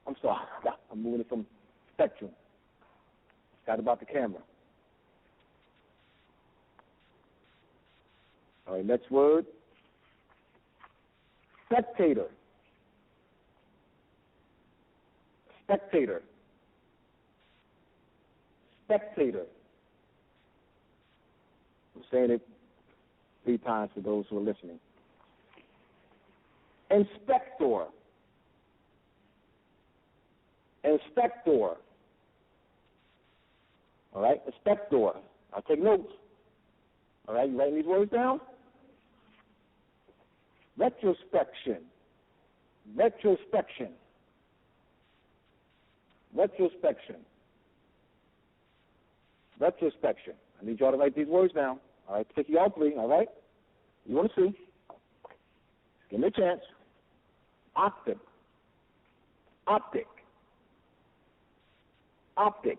I'm sorry, I'm moving it from spectrum. Forgot about the camera. All right, next word. Spectator. Spectator. Spectator. I'm saying it 3 times for those who are listening. Inspector. Inspector. All right, inspector. I'll take notes. All right, you writing these words down? Retrospection. Retrospection. Retrospection. Retrospection. I need y'all to write these words down. All right, take you all 3, all right? You want to see? Give me a chance. Optic. Optic. Optic.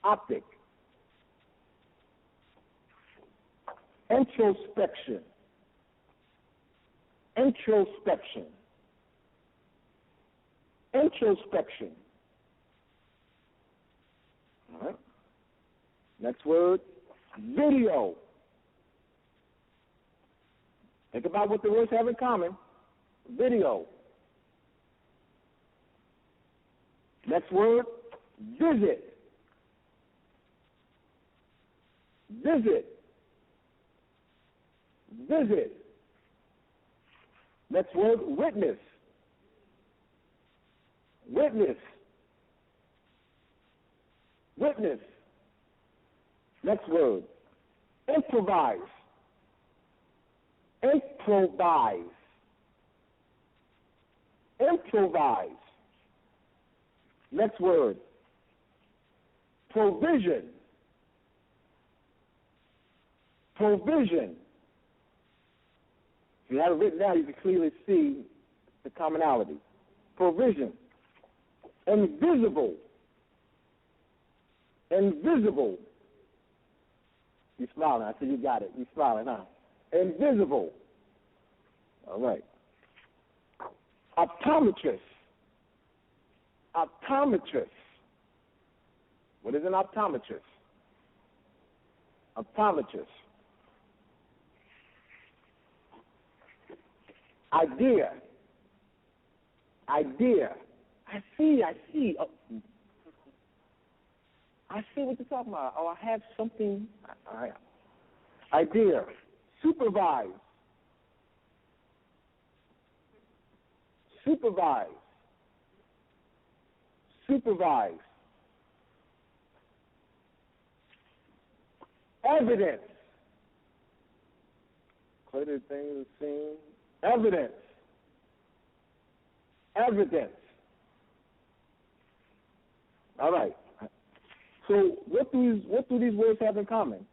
Optic. Introspection. Introspection. Introspection. All right. Next word, video. Think about what the words have in common. Video. Next word, visit. Visit. Visit. Next word, witness. Witness. Witness. Next word, improvise. Improvise. Improvise. Next word, provision. Provision. If you have it written down, you can clearly see the commonality. Provision. Invisible. Invisible. You're smiling. I see you got it. You're smiling, huh? Invisible. All right. Optometrist. Optometrist. What is an optometrist? Optometrist. Idea. Idea. I see. Oh, I see what you're talking about. Oh, I have something. All right. Idea. Supervise. Supervise. Supervise. Evidence. Clear things seen. Evidence. Evidence. All right. So what do these words have in common?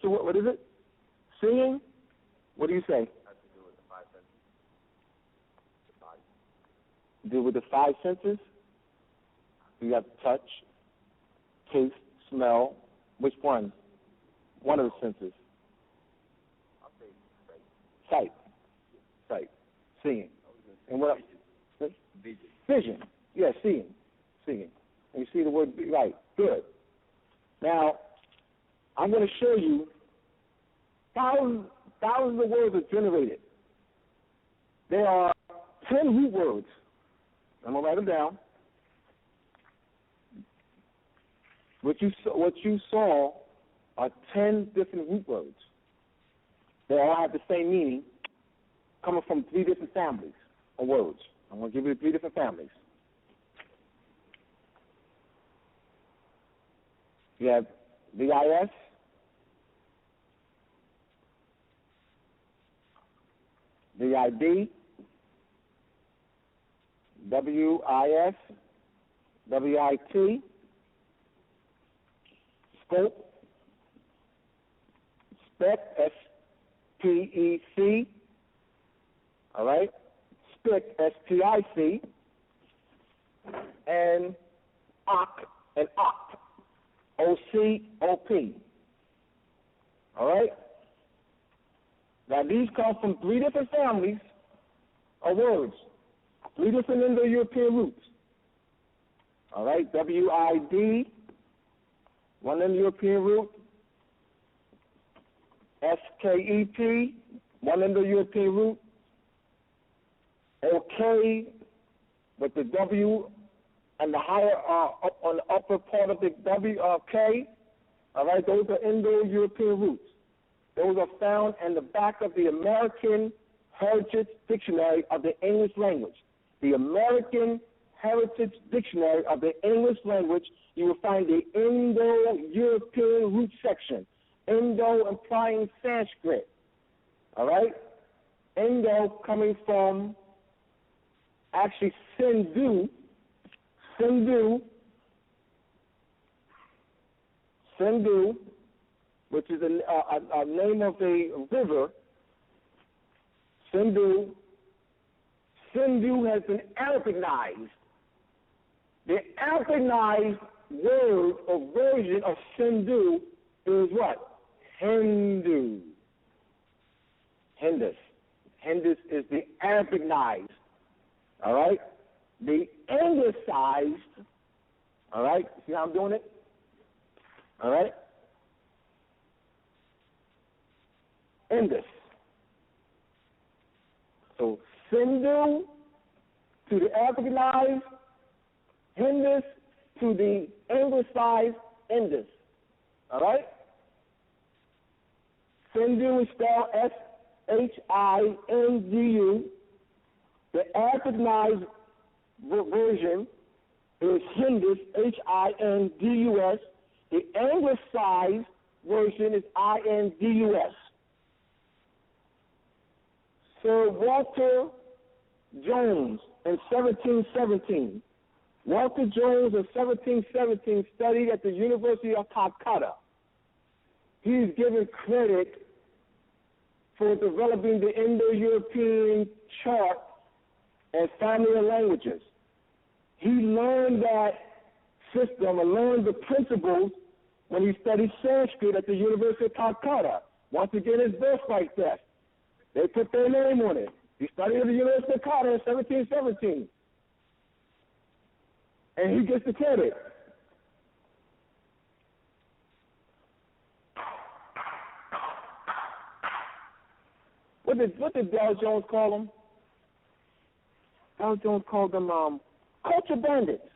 So what is it? Seeing? What do you say? Has to do with the five senses. The body. Do with the five senses? You got touch, taste, smell. Which one? One of the senses. I'll say sight. Sight. Sight. Seeing. And what else? Vision. Vision. Yeah, seeing. Seeing. And you see the word right. Good. Now, I'm going to show you thousands of words are generated. There are 10 root words. I'm going to write them down. What you saw are 10 different root words. They all have the same meaning, coming from 3 different families of words. I'm going to give you 3 different families. You have VIS, VID, WIS, WIT, scope, spec, SPEC, all right, SPIC, SPIC, and OC, and OP, OCOP, all right? Now, these come from 3 different families of words, 3 different Indo-European roots, all right? WID, one Indo-European root, SKEP, one Indo-European root, OK with the W and the higher up on the upper part of the K, all right? Those are Indo-European roots. Those are found in the back of the American Heritage Dictionary of the English language. The American Heritage Dictionary of the English language, you will find the Indo-European root section. Indo implying Sanskrit, all right? Indo coming from actually Sindhu, which is a name of a river. Sindhu has been Arabicized. The Arabicized word or version of Sindhu is what? Hindu. Hindus. Hindus is the Arabicized. All right? The Anglicized, all right? See how I'm doing it? All right? Indus. So Sindhu to the Arabicized, Hindus to the anglicized Indus. All right? Sindhu is spelled Hindu. The Africanized version is Hindus, Hindus. The anglicized version is Indus. Sir Walter Jones in 1717. Walter Jones in 1717 studied at the University of Calcutta. He is given credit for developing the Indo-European chart and family of languages. He learned that system and learned the principles when he studied Sanskrit at the University of Calcutta. Once again, his birthright test. They put their name on it. He studied at the University of Calcutta in 1717. And he gets the credit. What did Dow Jones call them? Dow Jones called them culture bandits.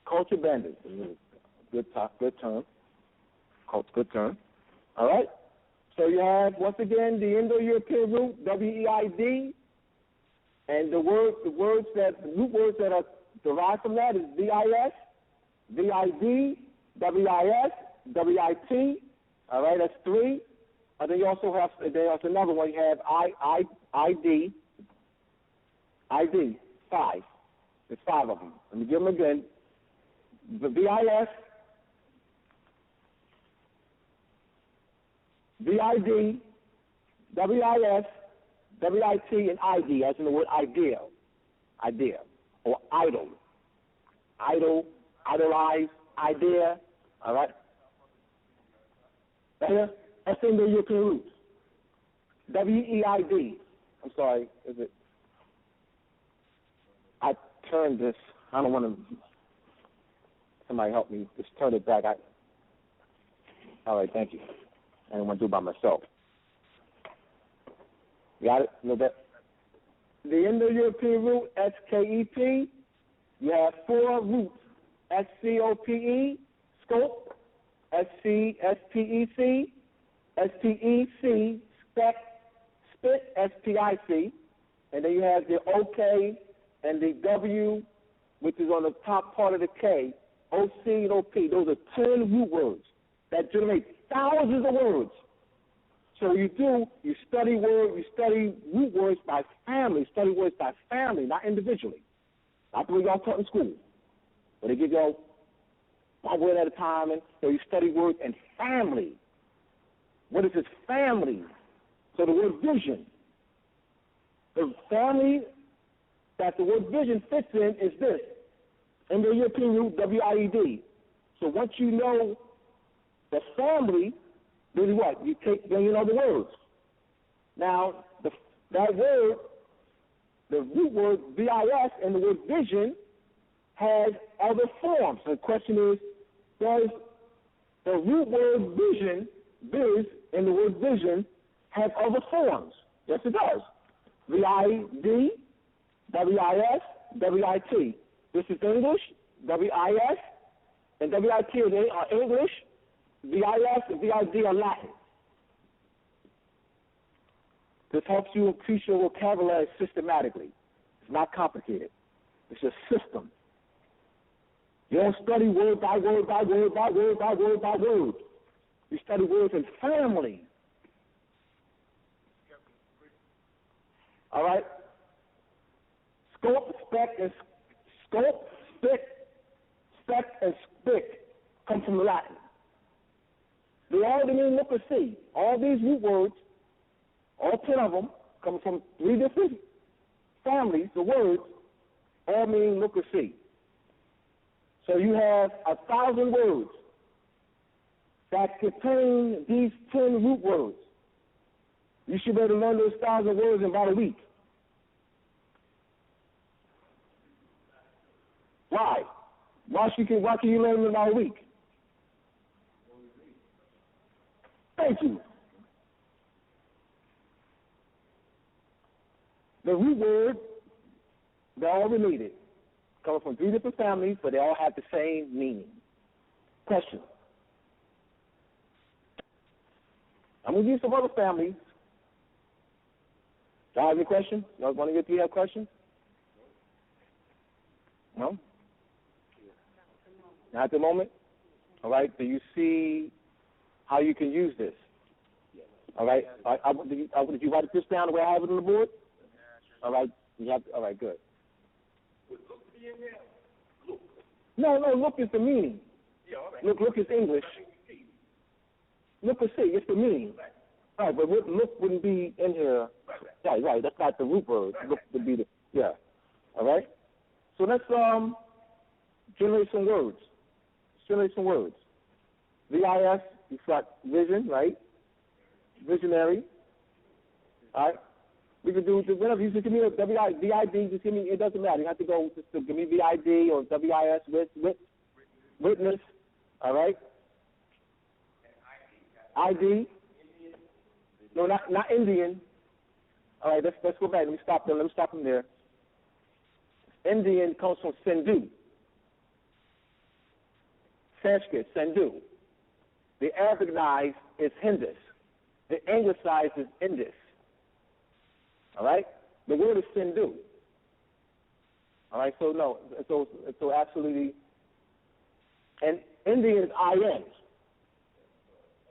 Culture bandits. Good term. Good term. All right? So you have, once again, the Indo-European root, W-E-I-D, and the root words that are derived from that is V-I-S, V-I-D, W-I-S, W-I-T. All right, that's three. And then you also have, there's another one. You have I-D, five. There's five of them. Let me give them again. The V-I-S, V-I-D, W-I-S, W-I-T, and I-D, as in the word idea, or idol. Idol, idolize, idea, all right? That's in the European roots. W-E-I-D. I'm sorry, is it? I turned this. I don't want to. Somebody help me. Just turn it back. All right, thank you. I don't want to do it by myself. Got it? A little bit? The Indo-European root, S-K-E-P. You have four roots. S-C-O-P-E, scope. S-C-S-P-E-C, S-P-E-C, spec, spit, S-P-I-C. And then you have the O-K and the W, which is on the top part of the K, O-C and O-P. Those are 10 root words that generate thousands of words. So you study root words by family, not individually. Not the way y'all taught in school. But they give y'all one word at a time, and so you study words and family. What is this family? So the word vision. The family that the word vision fits in is this. In the European root, W-I-E-D. So once you know the family, then what? Then you know the words. Now, that word, the root word, V-I-S, and the word vision has other forms. So the question is, does the root word vision, viz, and the word vision, have other forms? Yes, it does. V-I-D, W-I-S, W-I-T. This is English, W-I-S, and W-I-T are English, V-I-S and V-I-D are Latin. This helps you increase your vocabulary systematically. It's not complicated. It's a system. You don't study word by word by word by word by word by word. You study words in family. All right? Scope, spec, and spick come from the Latin. They all mean look or see. All these root words, all 10 of them, come from 3 different families. The words all mean look or see. So you have 1,000 words that contain these 10 root words. You should be able to learn those 1,000 words in about a week. Why? Why can you learn them in about a week? Thank you. The root word, they're all related. coming from 3 different families, but they all have the same meaning. Question. I'm going to give you some other families. Y'all have any questions? Y'all want to get you have questions? No? Not at the moment? All right. Do you see how you can use this? All right. Did you write this down the way I have it on the board? All right. All right, good. No, look is the meaning. Look is English. Look is see, it's the meaning. Right, but look wouldn't be in here. Right, that's not the root word. Look would be the, All right? So let's generate some words. VIS, you've got vision, right? Visionary. All right? We can do whatever. You just give me a VID, just give me, it doesn't matter. You have to go, just to give me VID or WIS, witness. All right? ID. No, not Indian. All right, let's go back. Let me stop them there. Indian comes from Sindhu. Sanskrit, Sindhu. The Arabicized is Hindus. The Anglicized is Indus. All right? The word is Sindhu. All right, so no, so absolutely. And Indian is IN.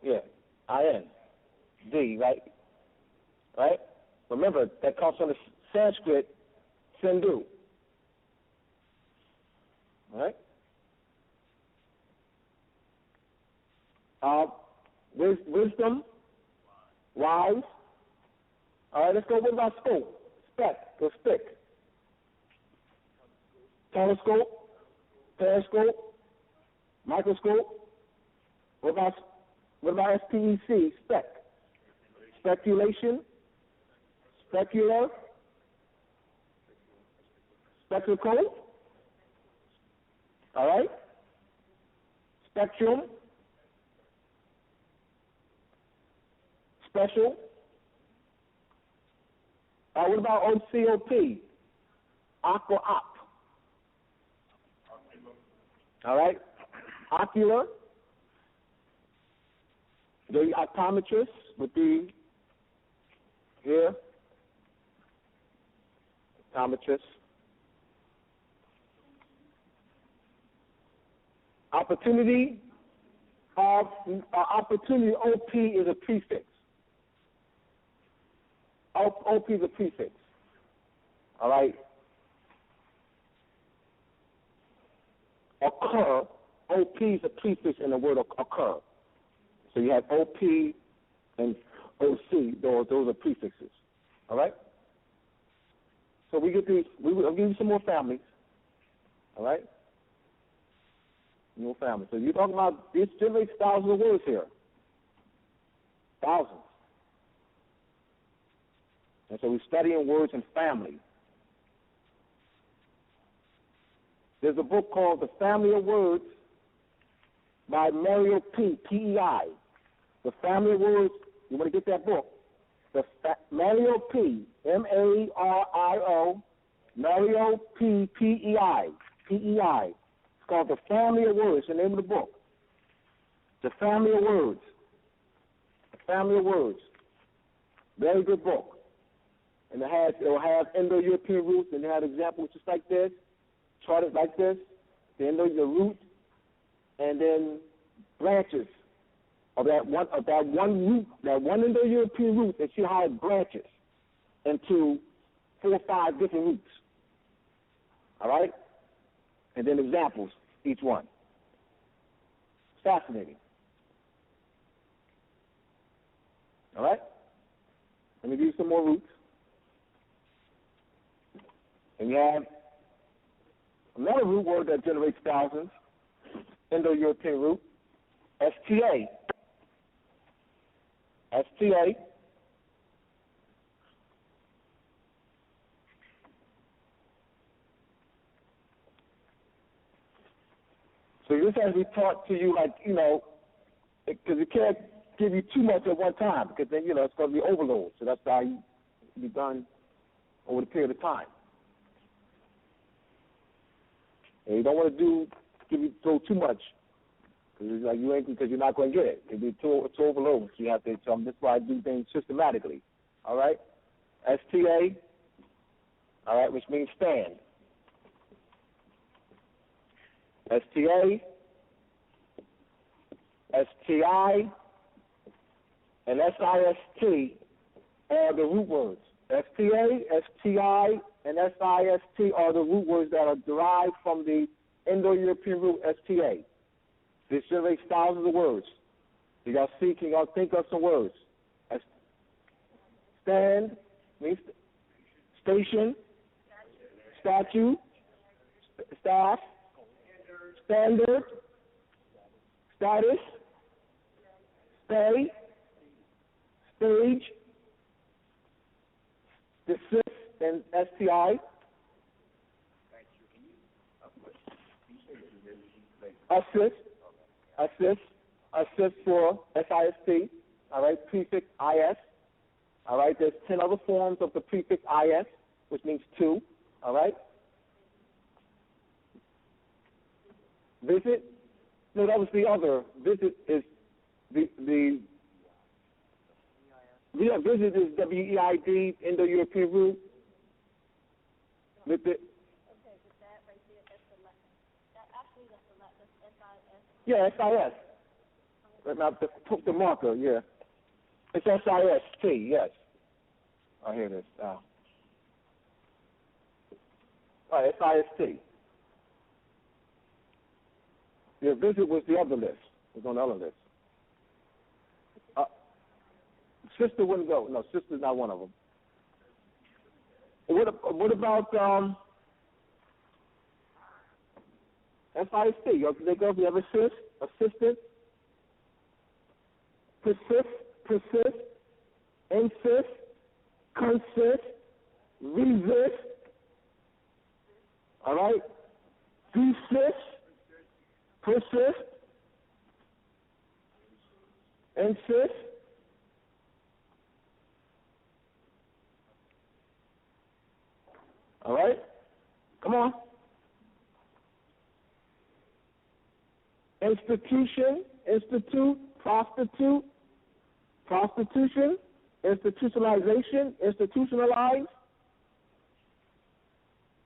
Yeah, IN. D, right? Right? Remember, that comes from the Sanskrit Sindhu. All right? Wisdom, wise. All right, let's go. What about scope? Spec, or stick. Telescope, periscope, microscope. What about SPEC? Spec. Speculation, specular, spectacle. All right? Spectrum, special. What about OCOP? Aqua op. All right? Ocular. The optometrist would be here. Optometrist. Opportunity. Opportunity, OP is a prefix. OP is a prefix. All right? Occur. OP is a prefix in the word occur. So you have OP and OC. Those are prefixes. All right? So we get these. I'll give you some more families. All right? More families. So you're talking about this generates thousands of words here. Thousands. And so we're studying words in family. There's a book called The Family of Words by Mario P. P-E-I. The Family of Words, you want to get that book. Mario P. M-A-R-I-O. Mario P. P-E-I. P-E-I. It's called The Family of Words, the name of the book. The Family of Words. The Family of Words. Very good book. And it will have Indo-European roots, and it had examples just like this, charted like this, the root, and then branches of that one root, that one Indo-European root, and see how it branches into 4 or 5 different roots. All right? And then examples, each one. It's fascinating. All right? Let me give you some more roots. And you have another root word that generates thousands, Indo-European root, STA. STA. So this has to be taught to you, like, because you can't give you too much at one time, because then, it's going to be overload. So that's how you be done over the period of time. And you don't want to throw too much, because like because you're not going to get it. It'll be too overloading. So you have to. So that's why I do things systematically. All right. STA. All right, which means stand. STA, STI, and SIST are the root words. STA, STI, and SIST are the root words that are derived from the Indo-European root STA. This generates thousands of words. You got to see, can y'all think of some words? Stand means station, statue, staff, standard, status, stay, stage, desist, and STI. Assist for SIST, all right, prefix IS, all right, there's 10 other forms of the prefix IS, which means two, all right. Visit, no, that was the other. Visit is visit is WEID, Indo-European root. With the, Okay, with that right there, that's the left. That actually that's the left. That's SIS. yeah, SIS. Right now, the marker, yeah. It's SIST, yes. Oh, here it is. All right, SIST. Yeah, visit was the other list. It was on the other list. Sister wouldn't go. No, sister's not one of them. What about SIST? They go. You have assist, assistant, persist, insist, consist, resist. All right, desist, persist, insist. All right? Come on. Institution, institute, prostitute, prostitution, institutionalization, institutionalize,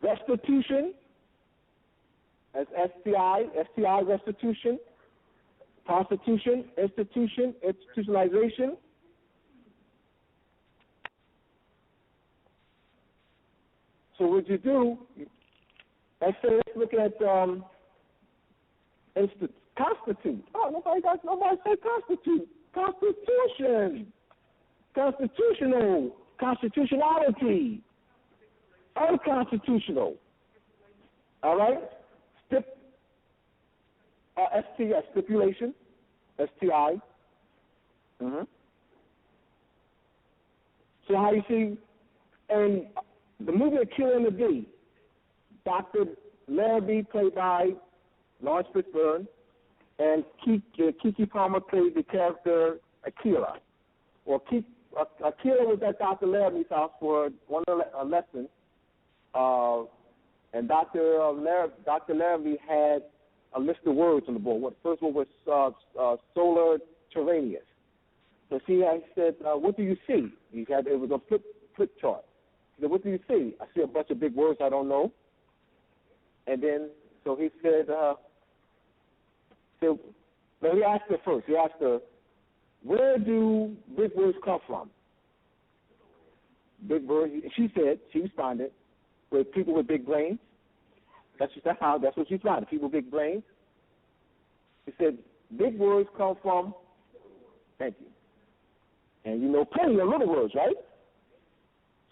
restitution, as STI, restitution, prostitution, institution, institutionalization. So what you do, let's look at constitute. Oh, nobody said constitute. Constitution. Constitutional. Constitutionality. Unconstitutional. All right? STS, stipulation. STI. Mm-hmm. So how you see, and the movie A Killer in the D, Dr. Larrabee, played by Lawrence Fishburne, and Kiki Palmer played the character Akira. Well, Akira was at Dr. Larrabee's house for a lesson, and Dr. Larrabee had a list of words on the board. The first one was solar terraneous. So I said, what do you see? It was a flip chart. He said, what do you see? I see a bunch of big words I don't know. And then, so he said, he asked her first. He asked her, where do big words come from? Big words. She responded, with people with big brains. That's what she responded, people with big brains. He said, big words come from, thank you. And you know plenty of little words, right?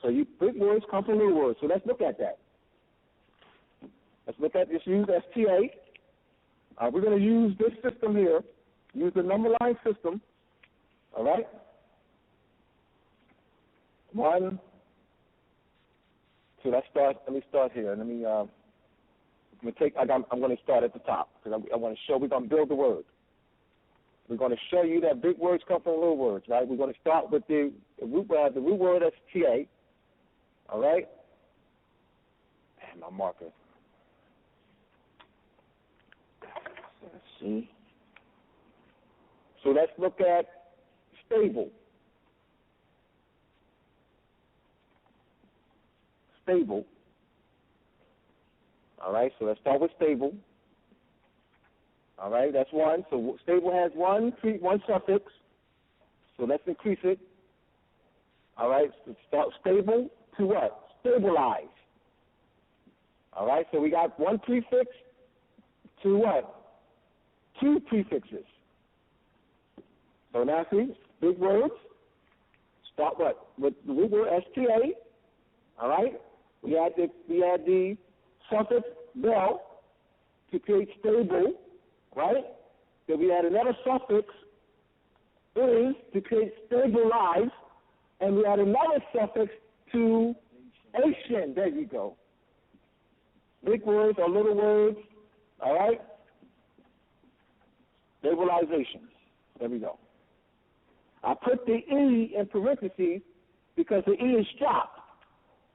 So big words come from little words. So let's look at that. Let's use STA. We're going to use this system here, use the number line system, all right? One, so let me start here. I'm going to start at the top, because I want to show, we're going to build the word. We're going to show you that big words come from little words, right? We're going to start with the root word STA, all right? And my marker. See? So let's look at stable. Stable. All right, so let's start with stable. All right, that's one. So stable has one suffix. So let's increase it. All right, so start stable to what? Stabilize. All right, so we got one prefix to what? Two prefixes. So now see, big words. Start what? With the root word STA. All right, we add the suffix bell to create stable. Right? Then we add another suffix is to create stabilize, and we add another suffix to Asian. There you go. Big words or little words. All right? Stabilization. There we go. I put the E in parentheses because the E is dropped.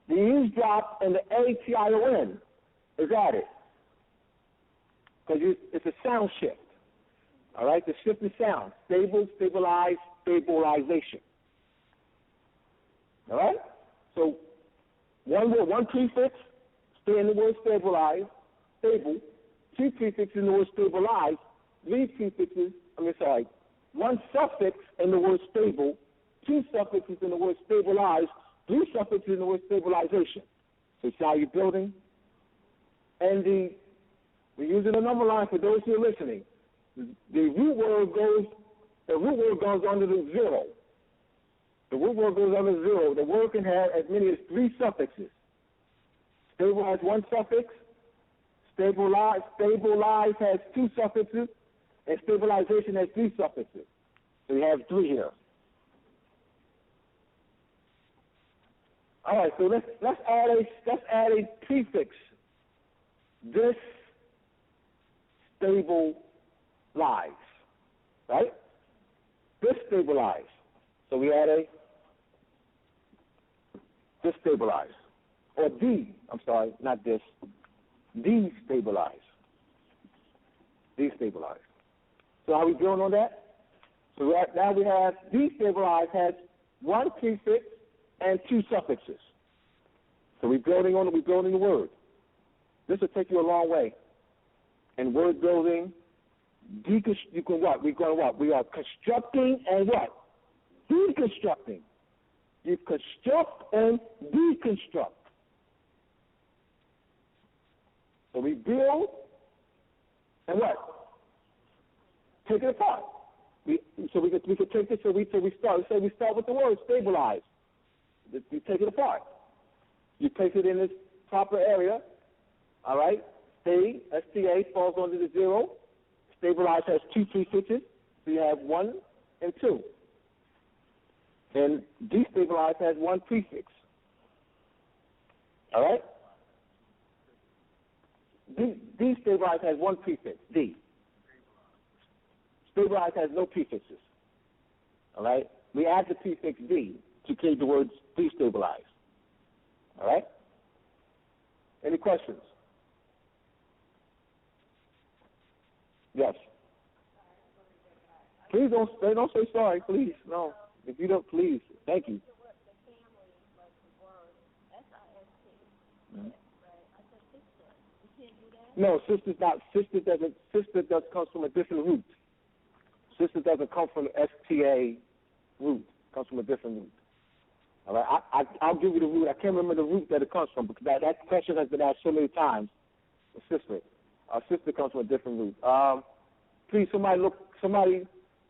The E is dropped and the ATION is added. Because it's a sound shift. All right? The shift in sound. Stable, stabilize, stabilization. All right? So one word, one prefix, stay in the word stabilize, stable. Two prefixes in the word stabilize. One suffix in the word stable. Two suffixes in the word stabilize. Three suffixes in the word stabilization. So see how you're building? And we're using a number line for those who are listening. The root word goes under the zero. The root word goes under zero. The word can have as many as three suffixes. Stable has one suffix. Stabilize has two suffixes, and stabilization has three suffixes. So you have three here. All right. So let's add a prefix. This stabilize, right? This stabilize. So we add a destabilize. Or not this. Destabilize. Destabilize. So are we building on that? So now we have destabilize has one prefix and two suffixes. So we're building the word. This will take you a long way. And word building, you can what? We're going what? We are constructing and what? Deconstructing. You construct and deconstruct. So we build and what? Take it apart. We could take this. So we start. Say we start with the word stabilize. We take it apart. You place it in its proper area. All right. STA falls under the zero. Stabilize has two prefixes. So you have one and two. And destabilize has one prefix. All right? Destabilize has one prefix, D. Stabilize has no prefixes. All right? We add the prefix D to create the words destabilize. All right? Any questions? Yes. Please don't say sorry, please. No. If you don't, please. Thank you. Mm-hmm. No, sister comes from a different root. Sister doesn't come from the STA root. It comes from a different root. All right, I'll give you the root. I can't remember the root that it comes from because that question has been asked so many times. Sister. Our sister comes from a different root. Please,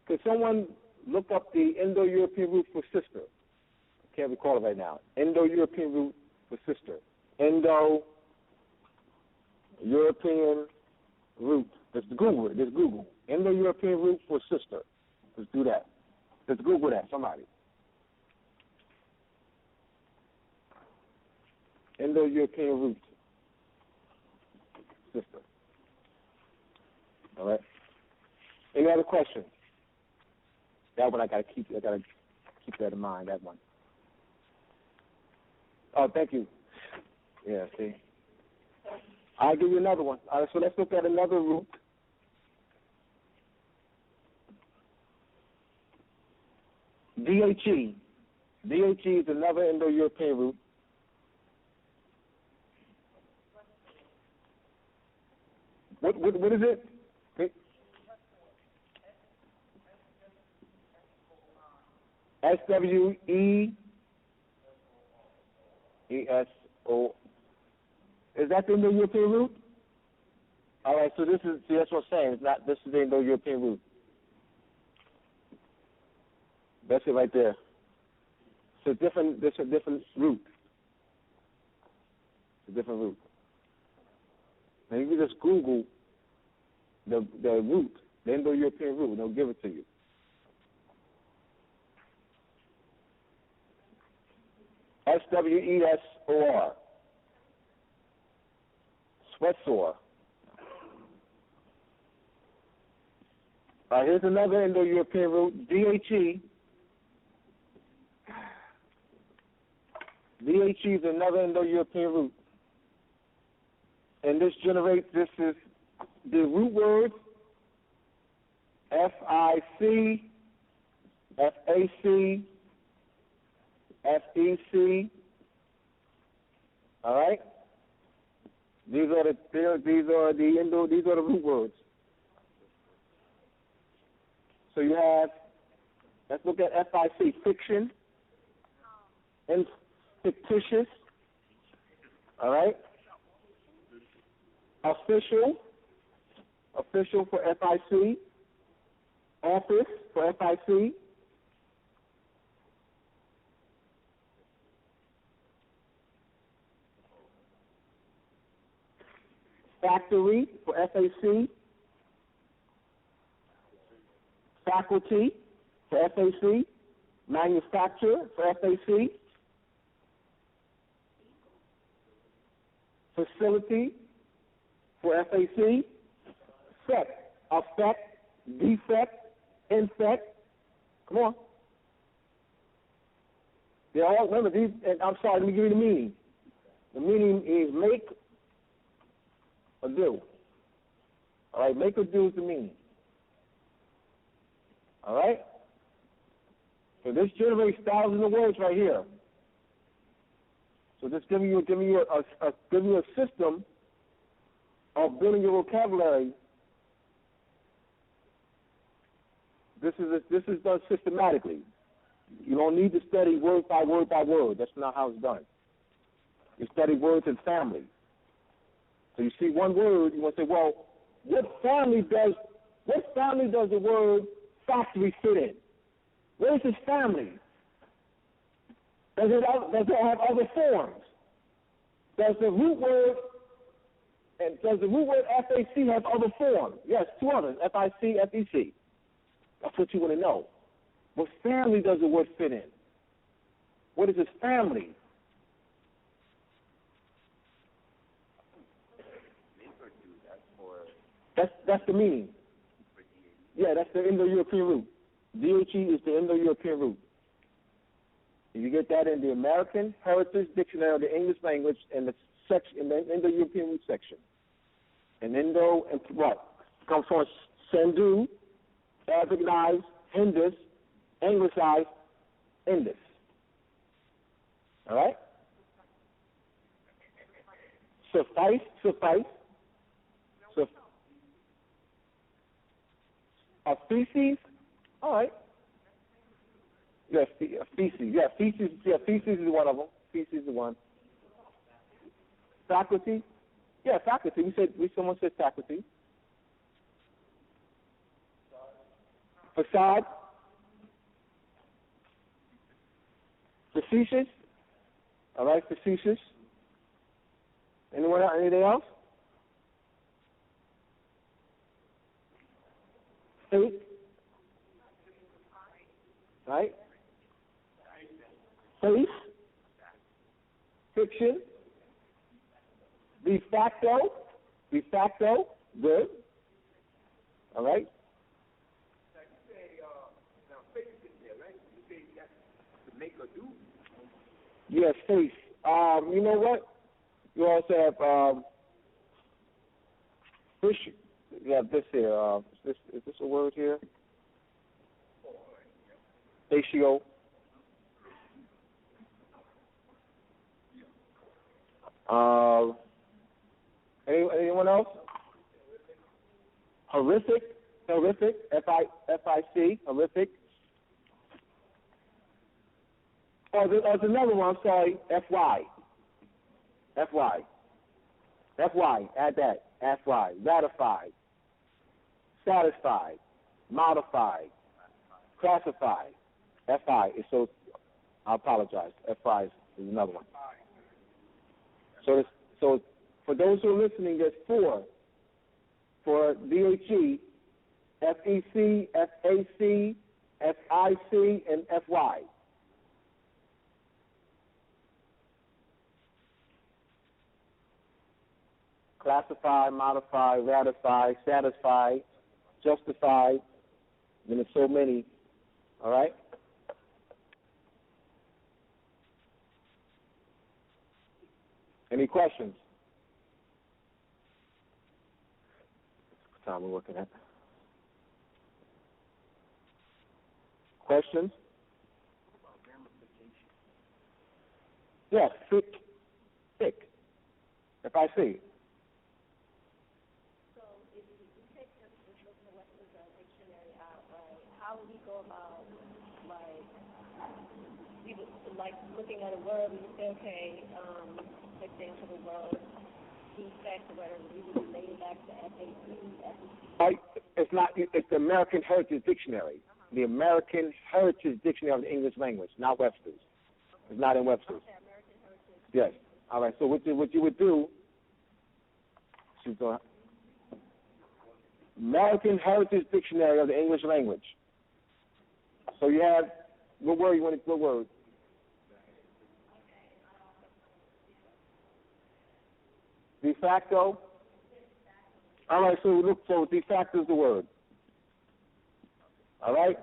could someone look up the Indo-European root for sister? I can't recall it right now. Indo-European root for sister. Indo-European root. Just Google it. Just Google. Indo-European root for sister. Let's do that. Let's Google that, somebody. Indo-European root. Sister. All right. Any other questions? That one I gotta keep that in mind, that one. Oh, thank you. Yeah, see. I'll give you another one. All right, so let's look at another root. DHE. DHE is another Indo-European root. What is it? SWEESO. Is that the Indo-European root? All right, so that's what I'm saying. It's not. This is the Indo-European root. That's it right there. It's a different root. It's a different root. Now you can just Google the root, the Indo-European root, and they'll give it to you. SWEESOR. Sweatsor. Here's another Indo-European root, DHE. DHE is another Indo-European root. And this is the root words FIC, FAC, FEC. All right? These are the root words. So you have, let's look at FIC, fiction, and fictitious, all right? Official for FIC, office for FIC, factory for FAC, faculty for FAC, manufacturer for FAC, facility for FAC, sect, affect, defect, infect. Come on. They're all, remember these, and I'm sorry, let me give you the meaning. The meaning is make or do. All right, make or do is the meaning. All right? So this generates thousands of words right here. So just giving you a system of building your vocabulary. This is done systematically. You don't need to study word by word by word. That's not how it's done. You study words in family. So you see one word, you want to say, well, what family does the word factory fit in? Where is this family? Does it have other forms? Does the root word FAC have other forms? Yes, two others, FIC, FEC. That's what you want to know. What family does the word fit in? What is its family? That's the meaning. Yeah, that's the Indo-European root. DHE is the Indo-European root. You get that in the American Heritage Dictionary of the English Language in the Indo-European root section. And comes from Sindhu, Arabicized, Hindus, Anglicized, Indus. All right? Suffice. A feces? All right. Yes, feces. Yeah, feces. Yeah, feces is one of them. Feces is one. Faculty? Yeah, faculty. Someone said faculty. Facade? Facetious? All right, facetious. Anyone else? Anything else? Faith? Right? Faith? Fiction? De facto, good. All right? Yes, faith. You know what? You also have fish. You have this here. Is this a word here? Spatio. Anyone else? Horrific, F-I-C, horrific. Oh, there's another one, I'm sorry, F-Y, add that, F-Y, ratified, satisfied, modified, classified, F-I, so I apologize, F-I is another one. So for those who are listening, there's 4 for DHE, FEC, FAC, FIC, and FY. Classify, modify, ratify, satisfy, justify, and there's so many, all right? Any questions? What time are we looking at? Questions? Yes, thick, F-I-C. How would we go about, like looking at a word and you say, okay, for example, the word defect or whatever, we would relate it back to FAC, It's not. It's the American Heritage Dictionary. The American Heritage Dictionary of the English language, not Webster's. It's not in Webster's. Okay, American Heritage. Yes. All right. So what you would do? American Heritage Dictionary of the English language. So you have what word you want? What word? De facto. All right. So look. So de facto is the word. All right.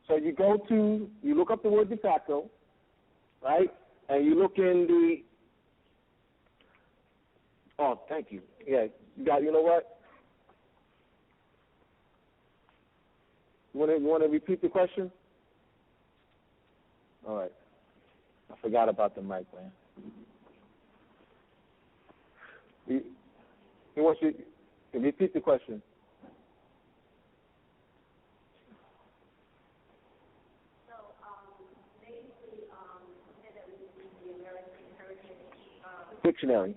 So you look up the word de facto, right? And you look in the. Oh, thank you. Yeah, you got. You know what? You want to repeat the question? All right. I forgot about the mic, man. He wants you to repeat the question. So, basically, said that we would use the American Heritage Dictionary.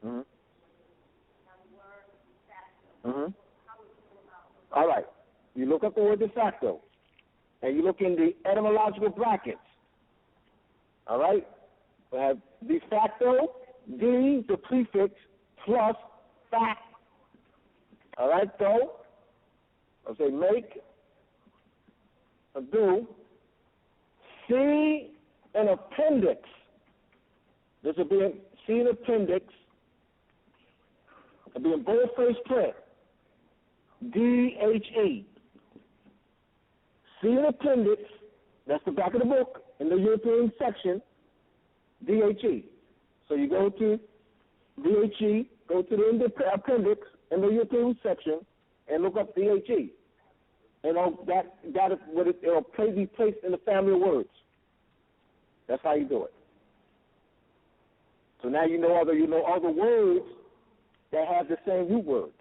Mm-hmm. word factor. Mm-hmm. How would you go about it? All right. You look up the word de facto, and you look in the etymological brackets. All right? We have de facto, D, the prefix, plus fact. All right, so I'll say make, a do, see an appendix. This will be see an appendix. It'll be in boldface print. DHE. See an appendix, that's the back of the book, in the European section, DHE. So you go to DHE, go to the appendix in the European section, and look up DHE. And it'll be placed in the family of words. That's how you do it. So now you know all the words that have the same root word.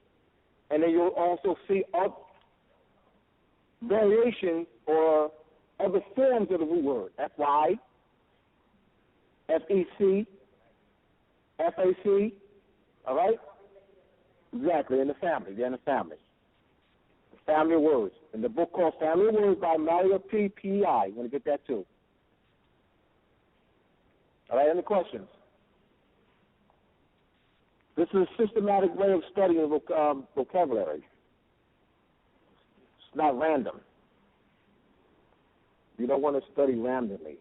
And then you'll also see variations or other forms of the root word. FY, FEC, FAC, all right? Exactly, in the family. They're in the family. The family of words. In the book called Family of Words by Mario P. P.I. You want to get that too. All right, any questions? This is a systematic way of studying vocabulary. It's not random. You don't want to study randomly,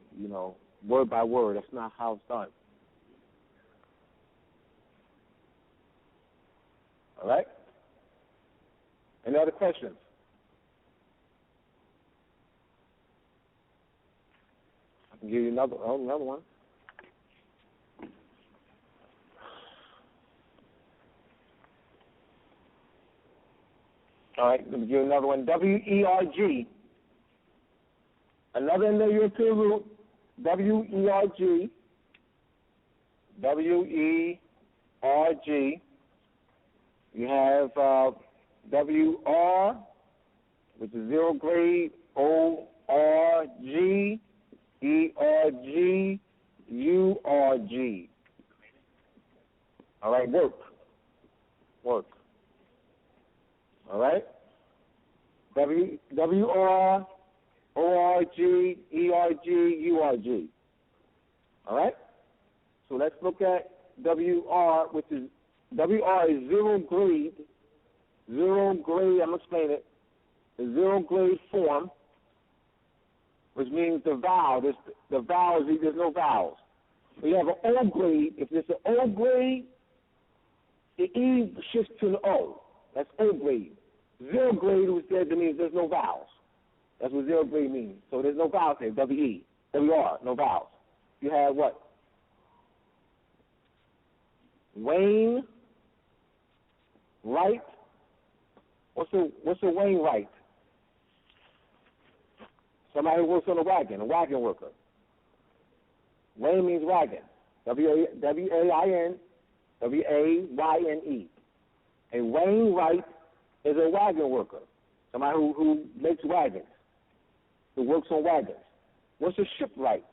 word by word. That's not how it's done. All right? Any other questions? I can give you another one. All right, let me give you another one. WERG. Another Indo-European root, W-E-R-G. W-E-R-G. You have W-R, which is zero grade, O-R-G, E-R-G, U-R-G. All right, work. All right? W-R, O-R-G, E-R-G, U-R-G. All right? So let's look at W-R, which is, W-R is zero grade, I'm going to explain it, the zero grade form, which means the vowel, there's no vowels. We have an O grade. If there's an O grade, the E shifts to an O. That's O grade. Zero grade, which means there's no vowels. That's what zero grade means. So there's no vowels there, W-E, W-R, no vowels. You have what? Wayne, right? What's a Wainwright? Somebody who works on a wagon worker. Wayne means wagon. W-A-I-N, W-A-Y-N-E. A Wainwright is a wagon worker, somebody who makes wagons, who works on wagons. What's a shipwright?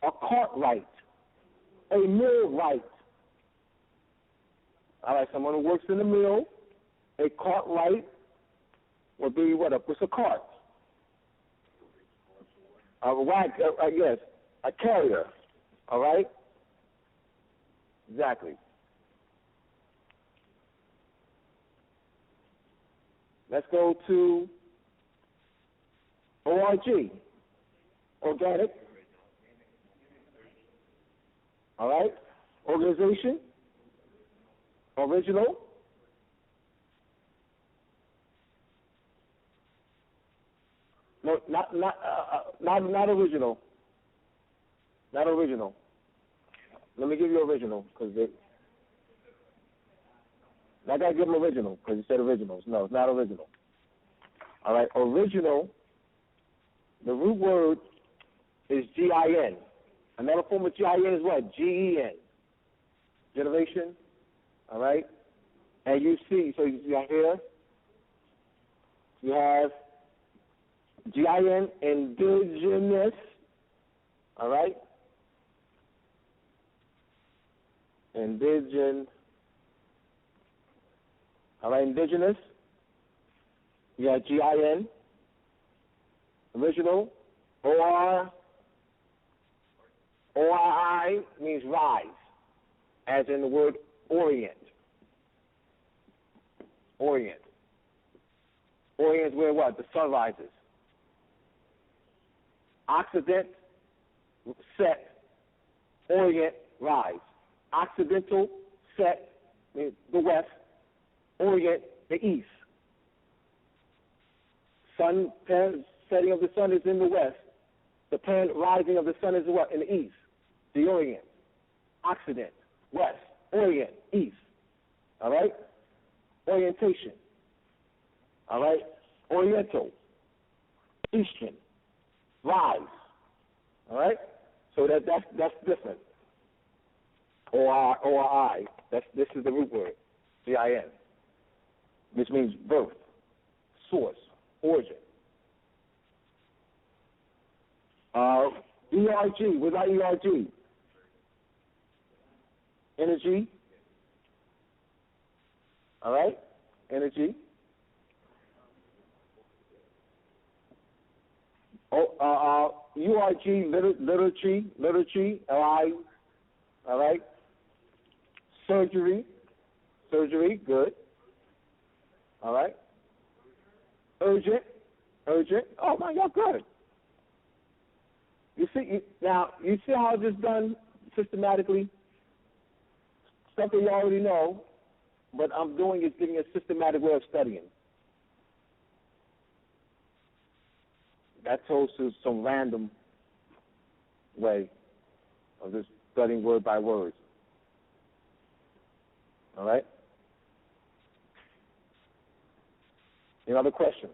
A cartwright. A millwright. All right, someone who works in the mill. A cartwright would be what? What's a cart? Yes, a carrier. All right? Exactly. Let's go to ORG, organic. All right? Organization, original. No, not original. Not original. Let me give you original, because I got to give them original, because you said originals. No, it's not original. All right, original, the root word is G-I-N. Another form of G-I-N is what? G-E-N. Generation, all right? And you see, so you got here, you have G-I-N, indigenous, all right? Indigenous. All right, indigenous. You got G-I-N. Original. O-R-I means rise, as in the word orient. Orient. Orient is where what? The sun rises. Occident, set. Orient, rise. Occidental, set, means the west. Orient, the east. Sun, setting of the sun is in the west. The rising of the sun is what? In the east. The Orient. Occident, west. Orient, east. All right? Orientation. All right? Oriental. Eastern. Rise. All right? So that's different. O-R-I. This is the root word. G-I-N. Which means birth, source, origin. E-R-G. What about E-R-G? Energy. All right? Energy. U-R-G, literature, L-I, all right? Surgery, good. All right? Urgent. Oh, my God, good. You see how this is done systematically? Something you already know, but I'm doing is giving a systematic way of studying. That's also some random way of just studying word by word. All right? Any other questions?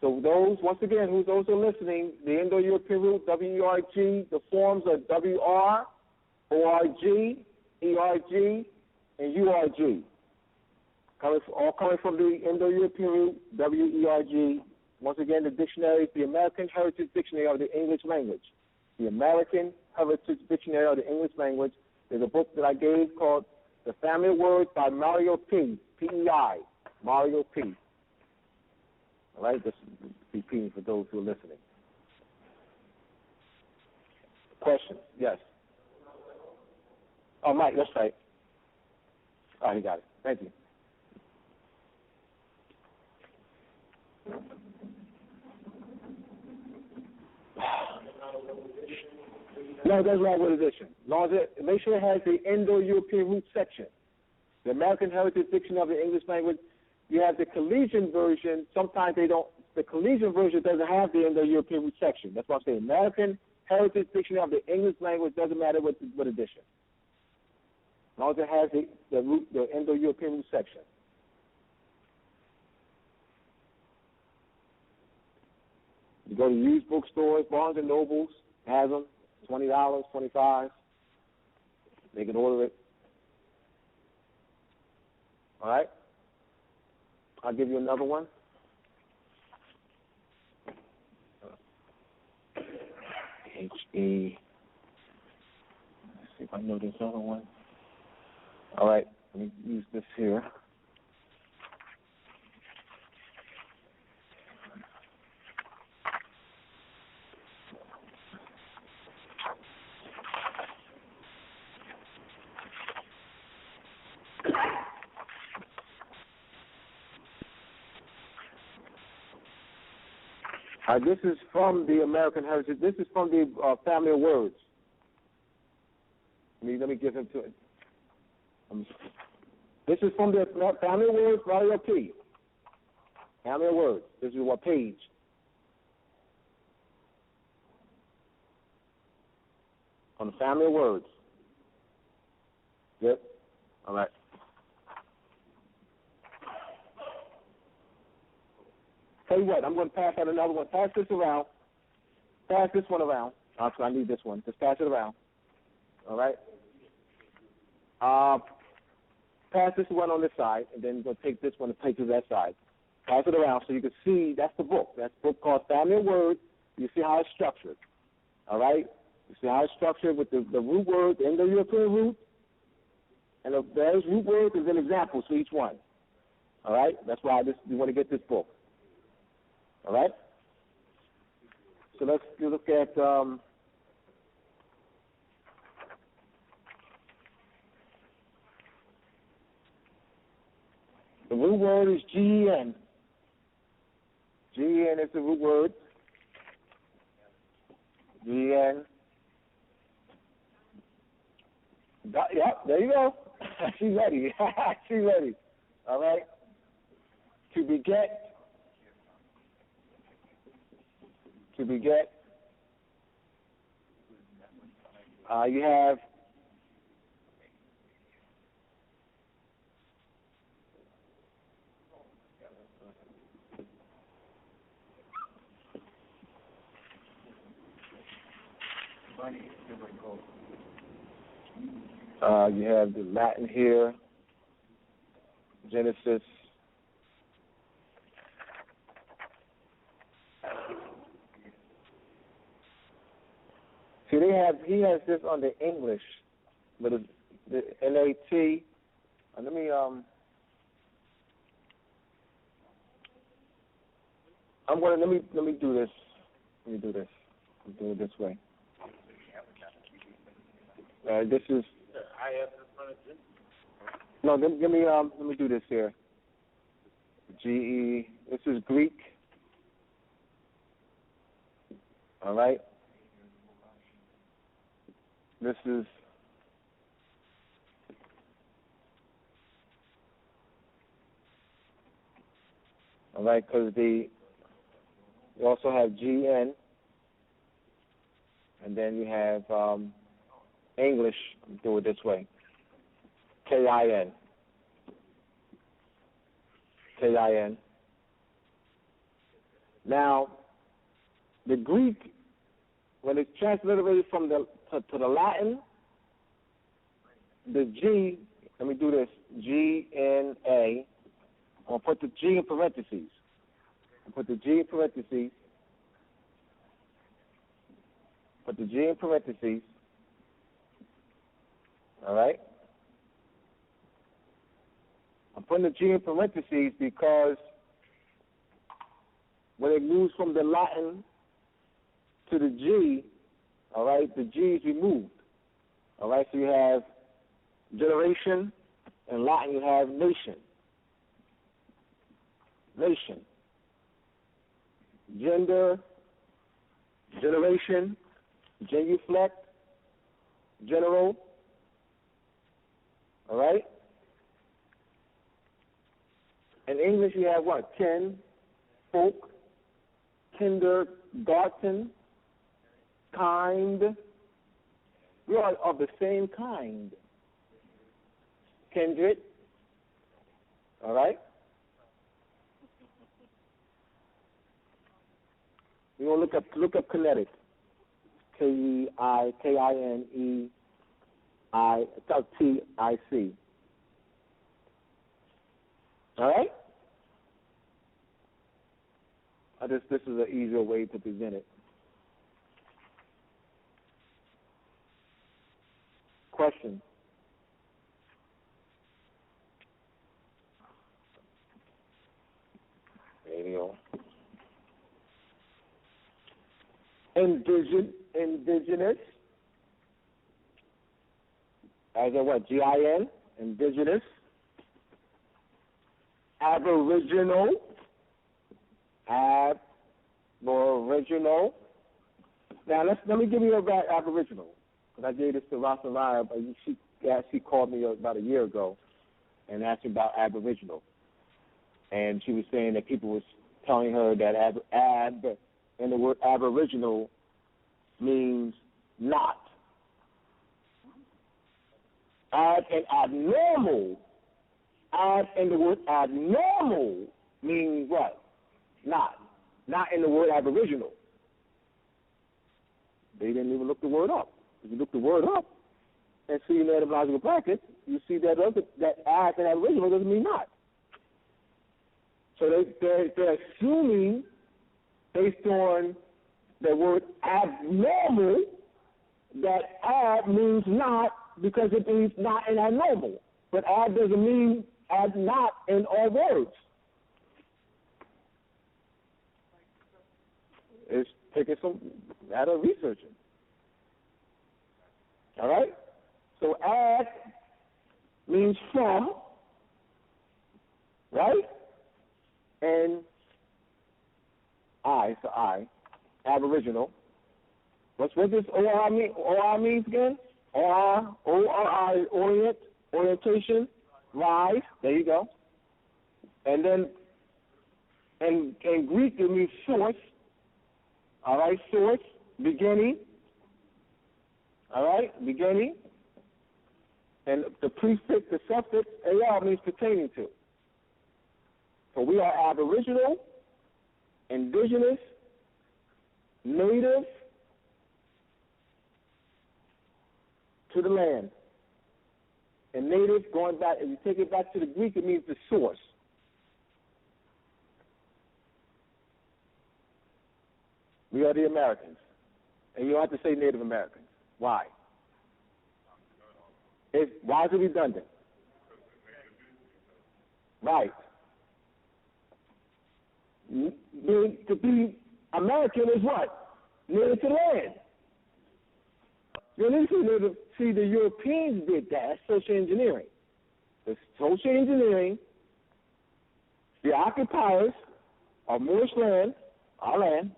So those, once again, who's also listening, the Indo-European root, W-E-R-G, the forms are W-R, O-R-G, E-R-G, and U-R-G. All coming from the Indo-European root, W-E-R-G. Once again, the dictionary is the American Heritage Dictionary of the English Language. The American Heritage Dictionary of the English Language. There's a book that I gave called The Family of Words by Mario P. P-E-I. Mario P. All right, just repeating for those who are listening. Questions? Yes. Oh, Mike, that's right. Oh, he got it. Thank you. No, it doesn't matter what edition. As long as make sure it has the Indo-European root section. The American Heritage Dictionary of the English Language. You have the collegian version. Sometimes they don't. The collegian version doesn't have the Indo-European root section. That's what I'm saying. American Heritage Dictionary of the English Language, doesn't matter what edition. As long as it has the Indo-European root section. You go to used bookstores, Barnes and Nobles has them, $20, $25. They can order it. All right? I'll give you another one. H-E. Let's see if I know this other one. All right, let me use this here. This is from the American Heritage. This is from the Family of Words. Let me give him to it. This is from the Family of Words, Mario P. Family of Words. This is what page? On the Family of Words. Yep. All right. Tell you what, I'm going to pass out another one. Pass this around. Pass this one around. I need this one. Just pass it around. All right? Pass this one on this side, and then you're going to take this one and take to that side. Pass it around so you can see that's the book. That's the book called Family of Words. You see how it's structured. All right? You see how it's structured with the root word, the Indo-European root, and those root words is an example for each one. All right? That's why you want to get this book. All right? So let's look at the root word is G-E-N. G-E-N is the root word. G-E-N. Yep, there you go. She's ready. She's ready. All right? To beget. To beget. You have the Latin here, Genesis. See, he has this on the English, but the L-A-T. Let me do this. Let me do this. I'm doing it this way. This is. No, let me do this here. G-E. This is Greek. All right. This is. All right, because you also have G-N, and then you have English. Do it this way. K-I-N. K-I-N. Now, the Greek, when it's transliterated from to the Latin, the G, let me do this, G-N-A, I'll put the G in parentheses. Put the G in parentheses. Put the G in parentheses. All right? I'm putting the G in parentheses because when it moves from the Latin to the G, all right, the G is removed. All right, so you have generation, in Latin you have nation. Nation. Gender, generation, genuflect, general. All right? In English, you have what? Kin, folk, kindergarten, kind. We are of the same kind. Kindred. All right? We're going to look up kinetic. K-I-N-E-I-T-I-C. All right? This is an easier way to present it. Question? Radio. Indigenous. As in what? G-I-N? Indigenous. Aboriginal. Aboriginal. Now let me give you about Aboriginal, because I gave this to Rosalaya, but she called me about a year ago and asked me about Aboriginal, and she was saying that people was telling her that ab and the word Aboriginal means not. Ab and abnormal. Ab and the word abnormal means what? Not. Not in the word Aboriginal. They didn't even look the word up. If you look the word up and see in the etymological bracket, you see that ab and Aboriginal doesn't mean not. So they're assuming, based on the word abnormal, that ab means not because it means not and abnormal. But ab doesn't mean ab not in all words. It's taking some out of researching. All right? So ab means from, right? And I, Aboriginal. What does OR mean? OR means again? O-R-I, orient, orientation, rise. There you go. And then in Greek it means source. All right, source, beginning. All right, beginning. And the prefix, the suffix, AR means pertaining to. So we are Aboriginal, indigenous, native to the land. And native, going back, if you take it back to the Greek, it means the source. We are the Americans. And you don't have to say Native Americans. Why? Why is it redundant? Right. To be American is what? Native to the land. You need to see the Europeans did that. That's social engineering. The social engineering, the occupiers of Moorish land, our land,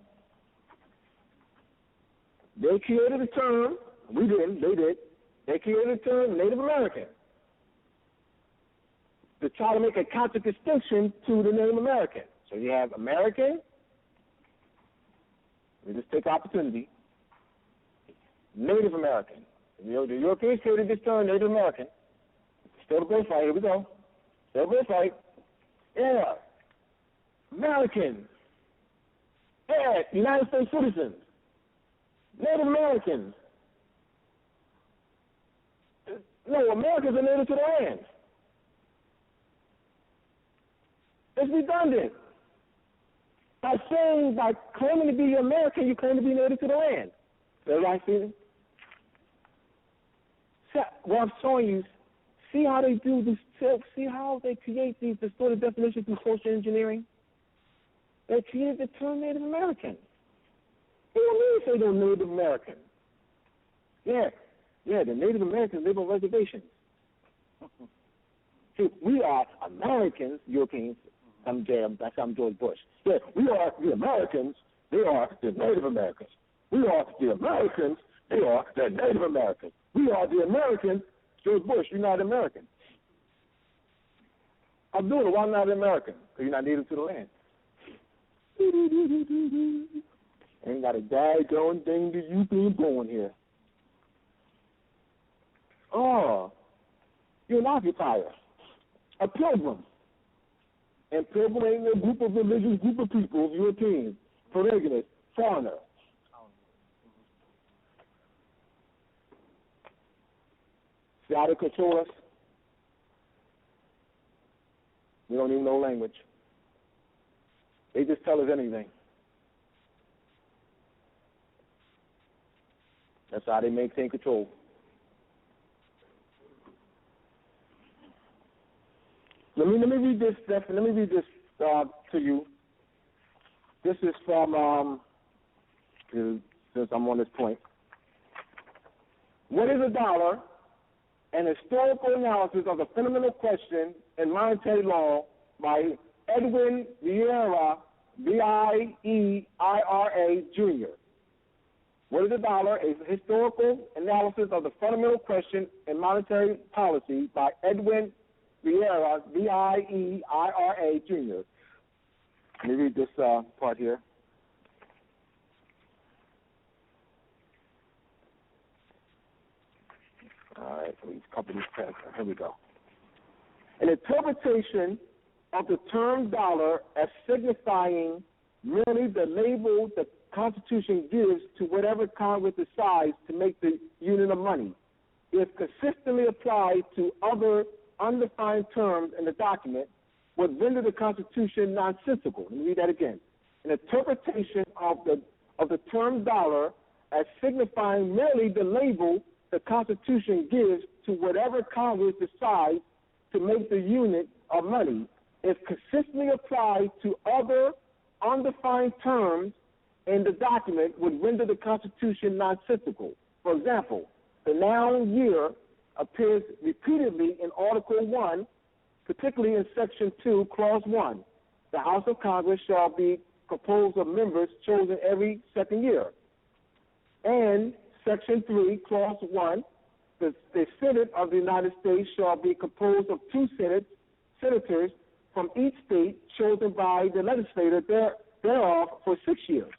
they created a term. We didn't. They did. They created a term, Native American, to try to make a counter-distinction to the Native American. So you have American. We just take opportunity. Native American. The Europeans created this term, Native American. Still the birthright. Here we go. Still the birthright. Yeah. American. Yeah, United States citizens, Native Americans. No, Americans are native to the land. It's redundant. By claiming to be American, you claim to be native to the land. Is that right, Stephen? What I'm showing you, see how they do this, see how they create these distorted definitions through social engineering? They created the term Native American. What do you mean say they're Native American? Yeah, the Native Americans live on reservations. See, we are Americans, Europeans. I'm George Bush. Yeah, we are the Americans. They are the Native Americans. We are the Americans. They are the Native Americans. We are the Americans. George Bush, you're not American. Abdullah, why not American? Because you're not native to the land. Ain't got a daggone thing to you being born here. Oh, you're an occupier, a pilgrim. And pilgrim ain't a group of religious group of people, Europeans, Polygamists, foreigner. See how they control us? We don't even know language. They just tell us anything. That's how they maintain control. Let me read this, Stephen. Let me read this to you. This is from, since I'm on this point. What is a dollar? An historical analysis of the fundamental question in monetary law by Edwin Vieira, V-I-E-I-R-A, Jr. What is a dollar? A historical analysis of the fundamental question in monetary policy by Edwin Vieira, V-I-E-I-R-A, Jr. Let me read this part here. All right, please copy this text. Here we go. An interpretation of the term dollar as signifying merely the label the Constitution gives to whatever Congress decides to make the unit of money, if consistently applied to other undefined terms in the document, would render the Constitution nonsensical. Let me read that again. An interpretation of the term dollar as signifying merely the label the Constitution gives to whatever Congress decides to make the unit of money, if consistently applied to other undefined terms in the document, would render the Constitution nonsensical. For example, the noun year appears repeatedly in Article 1, particularly in Section 2, Clause 1. The House of Congress shall be composed of members chosen every second year. And Section 3, Clause 1, the Senate of the United States shall be composed of 2 senators from each state chosen by the legislature thereof for 6 years.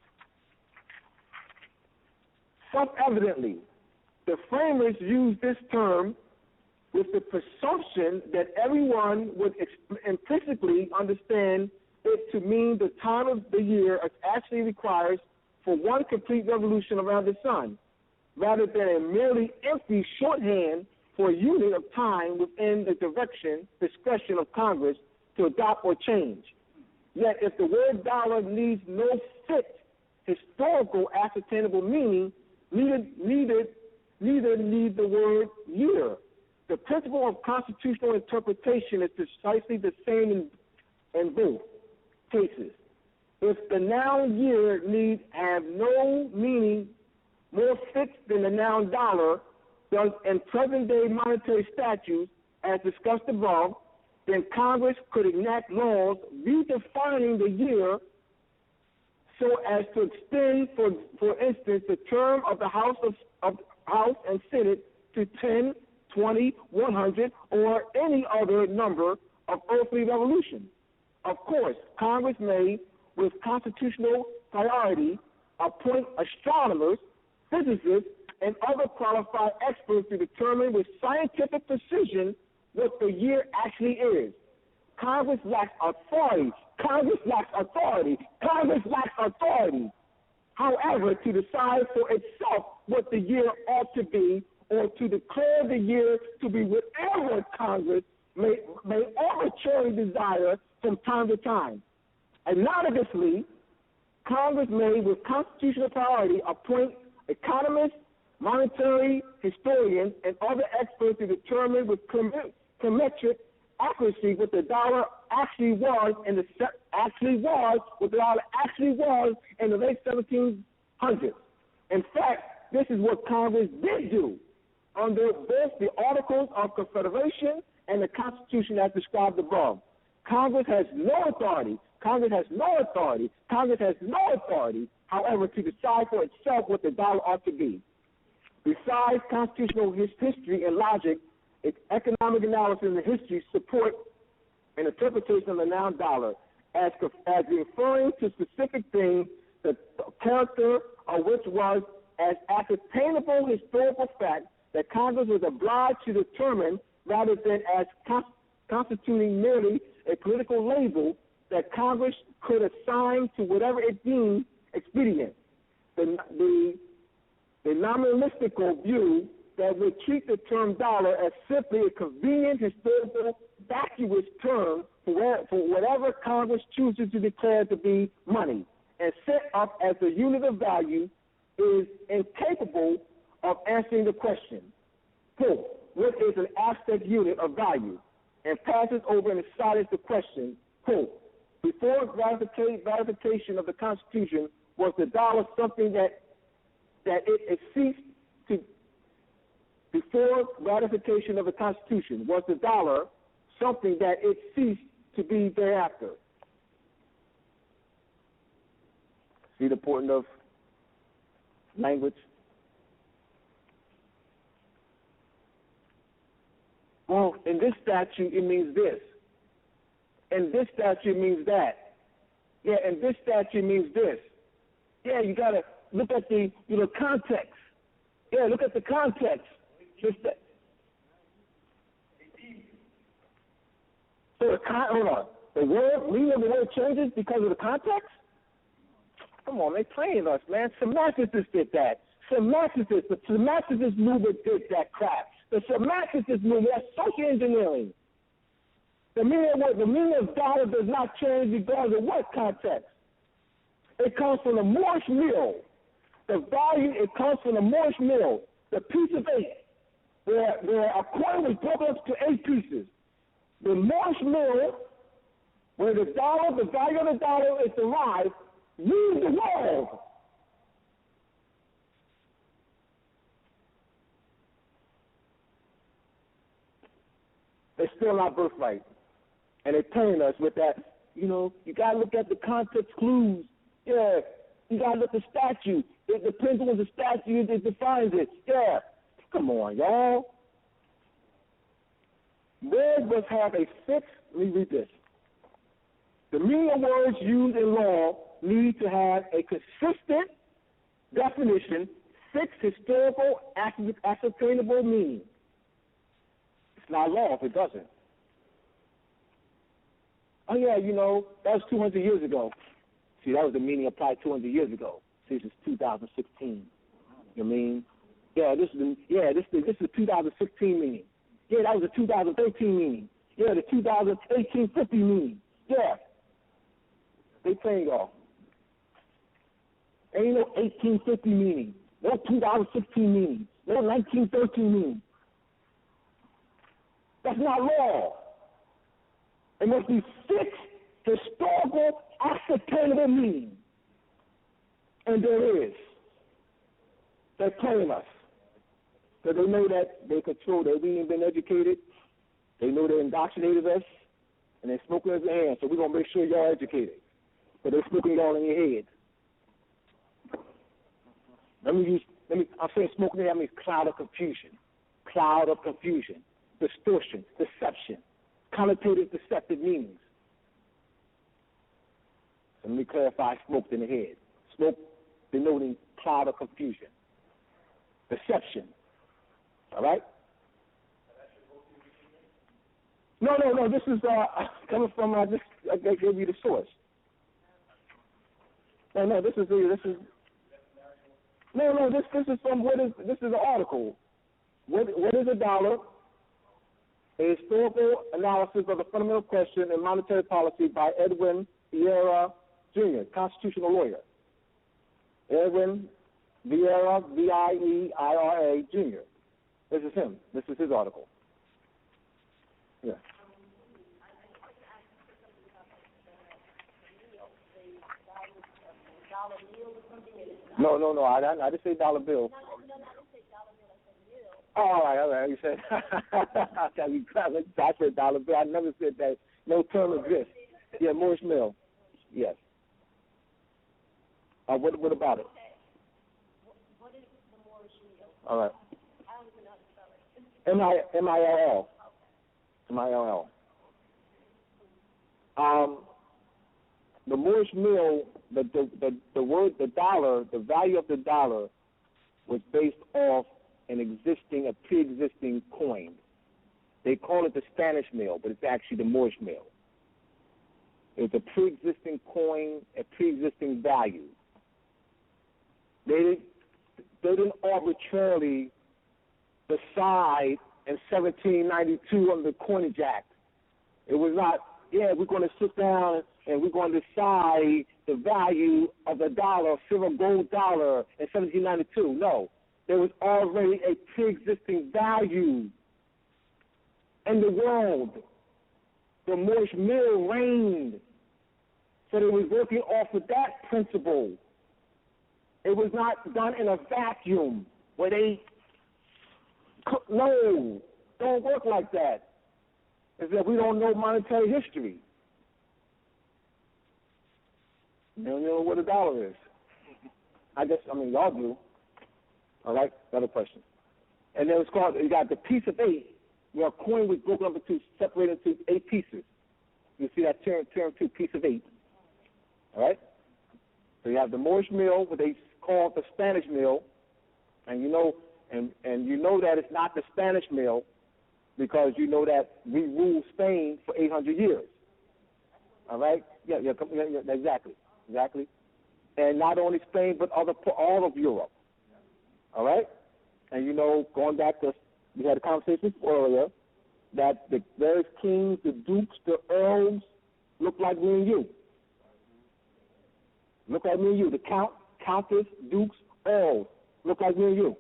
Self-evidently, the framers used this term with the presumption that everyone would implicitly understand it to mean the time of the year it actually requires for one complete revolution around the sun, rather than a merely empty shorthand for a unit of time within the discretion of Congress to adopt or change. Yet if the word dollar needs no fit historical ascertainable meaning, neither need the word year. The principle of constitutional interpretation is precisely the same in both cases. If the noun year need have no meaning more fixed than the noun dollar does in present-day monetary statutes, as discussed above, then Congress could enact laws redefining the year so as to extend, for instance, the term of the House and Senate to 10, 20, 100, or any other number of earthly revolutions. Of course, Congress may, with constitutional priority, appoint astronomers, physicists, and other qualified experts to determine with scientific precision what the year actually is. Congress lacks authority. Congress lacks authority. Congress lacks authority. However, to decide for itself what the year ought to be, or to declare the year to be whatever Congress may arbitrarily desire from time to time. Analogously, Congress may, with constitutional priority, appoint economists, monetary historians, and other experts to determine with chrometric accuracy what the dollar actually was in the late 1700s. In fact, this is what Congress did do under both the Articles of Confederation and the Constitution as described above. Congress has no authority. Congress has no authority. Congress has no authority, however, to decide for itself what the dollar ought to be. Besides constitutional history and logic, economic analysis and history support an interpretation of the noun dollar as referring to specific things, the character of which was as ascertainable historical fact that Congress was obliged to determine rather than as constituting merely a political label that Congress could assign to whatever it deemed expedient. The nominalistical view that would treat the term dollar as simply a convenient historical vacuous term for whatever Congress chooses to declare to be money and set up as a unit of value is incapable of answering the question, quote, what is an abstract unit of value, and passes over and decides the question, quote, before ratification of the Constitution, was the dollar something that it ceased to, before ratification of the Constitution, was the dollar something that it ceased to be thereafter? See the importance of language? Well, in this statute, it means this. In this statute, it means that. Yeah, in this statute, it means this. Yeah, you got to look at the context. Yeah, look at the context. So hold on. The meaning of the word changes because of the context? Come on, they playing us, man. Semanticists did that. The semanticist movement did that crap. The semanticist movement, that's social engineering. The meaning of dollar does not change regardless of what context. It comes from the Moorish mill. The value, it comes from the Moorish mill. The piece of 8, where a coin was broken up to 8 pieces. The Moorish mill, where the value of the dollar is derived, ruled the world. It's still our birthright. And they're telling us with that, you got to look at the context clues. Yeah, you got to look at the statute. It depends on the statute that defines it. Yeah, come on, y'all. Words must have a fixed, let me read this. The meaning of words used in law need to have a consistent definition, fixed historical, ascertainable meaning. It's not law if it doesn't. Oh, yeah, that was 200 years ago. See, that was the meaning applied 200 years ago. See, this is 2016. You know what I mean? Yeah, this is the 2016 meaning. Yeah, that was the 2013 meaning. Yeah, the 1850 meaning. Yeah. They playing y'all. Ain't no 1850 meaning. No 2016 meaning. No 1913 meaning. That's not law. It must be fixed, historical, ascertainable meaning. And there is. They're playing us. Because they know that they control, that we ain't been educated. They know they indoctrinated us, and they're smoking us in the hand. So we're going to make sure y'all educated. But they're smoking y'all in your head. I'm saying smoking in, that means cloud of confusion. Cloud of confusion. Distortion, deception, connotative deceptive meanings. So let me clarify smoked in the head. Smoke denoting cloud of confusion. Deception. All right? No. This is coming from. I gave you the source. No. This is. No. This is from this is an article. What is a dollar? A historical analysis of the fundamental question in monetary policy by Edwin Vieira Jr., constitutional lawyer. Edwin Vieira, Vieira Jr. This is him. This is his article. Yeah. No. I didn't say dollar bill. Oh, all right. You said I said dollar bill. I never said that. No term exists. Yeah, Moorish mill. Yes. What about it? What is the Moorish mill? All right. I don't even know how to spell it. MILL. The Moorish mill, the word, the dollar, the value of the dollar was based off a pre-existing coin. They call it the Spanish mill, but it's actually the Moorish mill. It's a pre-existing coin, a pre-existing value. They didn't arbitrarily decide in 1792 on the Coinage Act. It was not, we're going to sit down and we're going to decide the value of the dollar, silver gold dollar in 1792. No. There was already a pre-existing value in the world. The Moorish mill reigned. So they was working off of that principle. It was not done in a vacuum where no, don't work like that. It's that we don't know monetary history. You don't know what a dollar is. Y'all do. All right, another question. And then you got the piece of 8, where a coin was broken up into, separated into 8 pieces. You see that term 2, piece of 8. All right? So you have the Moorish mill, what they call the Spanish mill, and you know that it's not the Spanish mill because you know that we ruled Spain for 800 years. All right? Yeah, exactly. And not only Spain, but all of Europe. All right? And going back to, we had a conversation earlier, that the various kings, the dukes, the earls, look like me and you. Look like me and you. The countess, dukes, earls, look like me and you.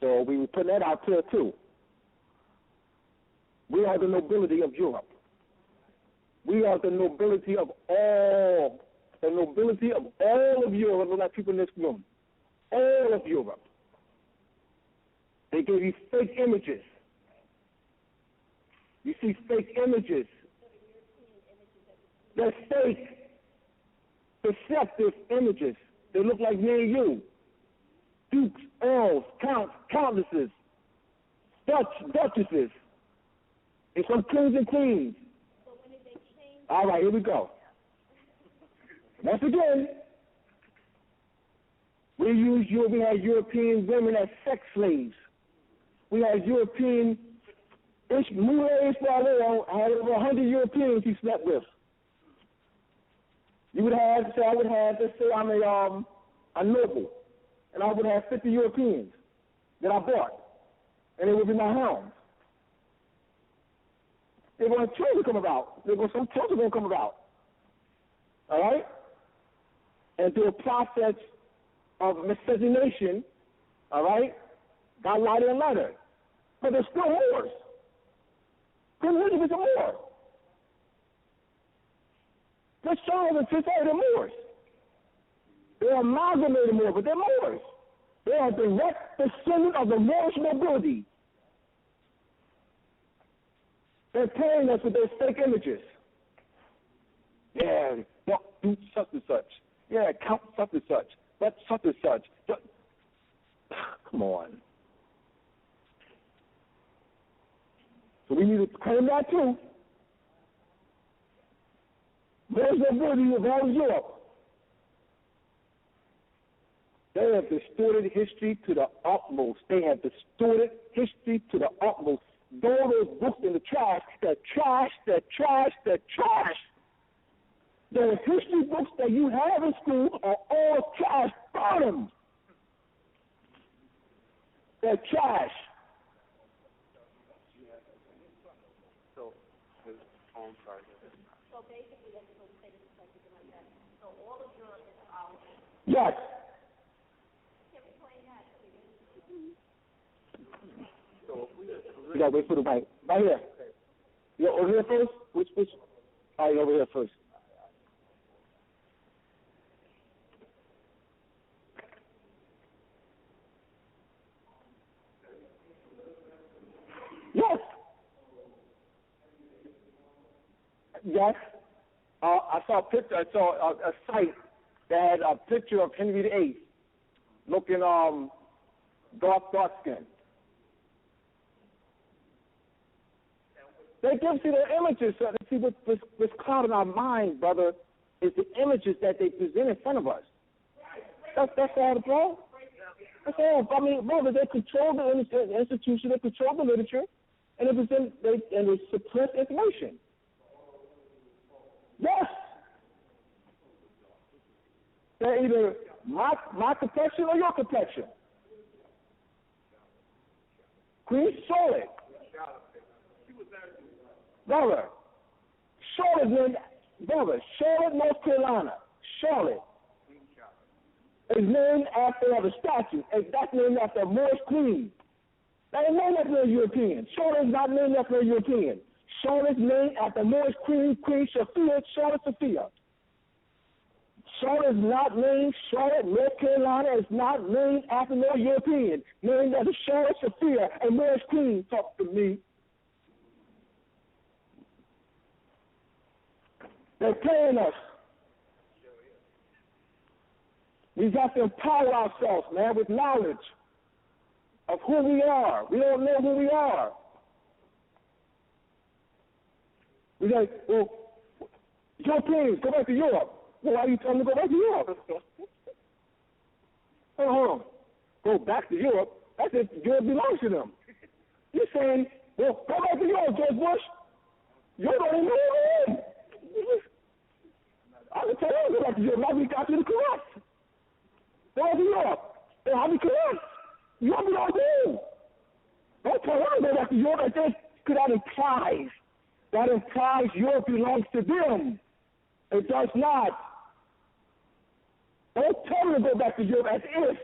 So we were putting that out there too. We are the nobility of Europe. We are the nobility of all. The nobility of all of Europe, look like people in this room. All of Europe. They give you fake images. You see fake images. They're fake, deceptive images. They look like me and you. Dukes, earls, counts, countesses, duchesses, and some kings and queens. All right, here we go. Once again, we had European women as sex slaves. We had European, Moor had over 100 Europeans he slept with. I would have, let's say I'm a noble, and I would have 50 Europeans that I bought, and they would be my hounds. They're going to children come about. Some children going to come about. All right? And through a process of miscegenation, all right, got lighter and lighter. But there's still Moors. Good religion is a Moor. Let's show them and they're Moors. They're amalgamated Moors, but they're Moors. They are direct descendant of the Moorish nobility. They're paying us with their fake images. Yeah, do such and such. Yeah, count such and such. But such and such. Come on. So we need to claim that too. There's nobility of all Europe. They have distorted history to the utmost. They have distorted history to the utmost. Throw those books in the trash. They're trash. They're trash. They're trash. The history books that you have in school are all trash. Burn them. They're trash. So basically, that's what we say this is like something like that. So all of Europe is our. Yes. You gotta wait for the mic. Right here. You over here first? Which? All right, over here first. Yes. Yes. I saw a picture. I saw a site that had a picture of Henry VIII looking dark skin. They give you their images. So see what's clouding our mind, brother, is the images that they present in front of us. That's all, bro. That's all. I mean, brother, they control the institution, they control the literature, and they suppress information. Yes. They're either my complexion or your complexion. Queen Charlotte. Brother, Charlotte, North Carolina. Charlotte is named after the statue. That's named after a Moorish queen. That ain't named after a European. Charlotte is not named after a European. Charlotte is named after Moorish queen, Queen Sophia, Charlotte Sophia. Charlotte is not named Charlotte, North Carolina is not named after no European. Named after Charlotte Sophia, a Moorish queen. Talk to me. They're playing us. We got to empower ourselves, man, with knowledge of who we are. We don't know who we are. We like, well, Europeans, go back to Europe. Well, why are you telling them to go back to Europe? Hold on. Go back to Europe? That's if Europe belongs to them. You're saying, well, go back to Europe, George Bush. You don't even know who it is. I can tell you go back to Europe. Now we got you the corrupt. Go back to Europe. Then I'll be corrupt. Europe belongs to you. Don't tell them to go back to Europe. That implies Europe belongs to them. It does not. Don't tell them to go back to Europe as if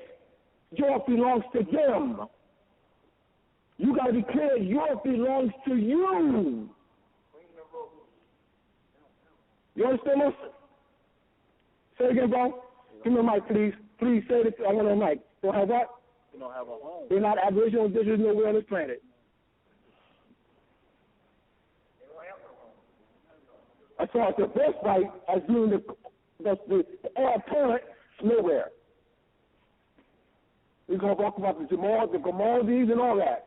Europe belongs to them. You got to be clear, Europe belongs to you. You understand this? Say it again, bro. Give me a mic, please. Please say it. I want a mic. Don't have what? We don't have a home. They're not Aboriginal indigenous nowhere on this planet. I saw the birthright as being the heir apparent nowhere. We're going to talk about the Gamaldis and all that.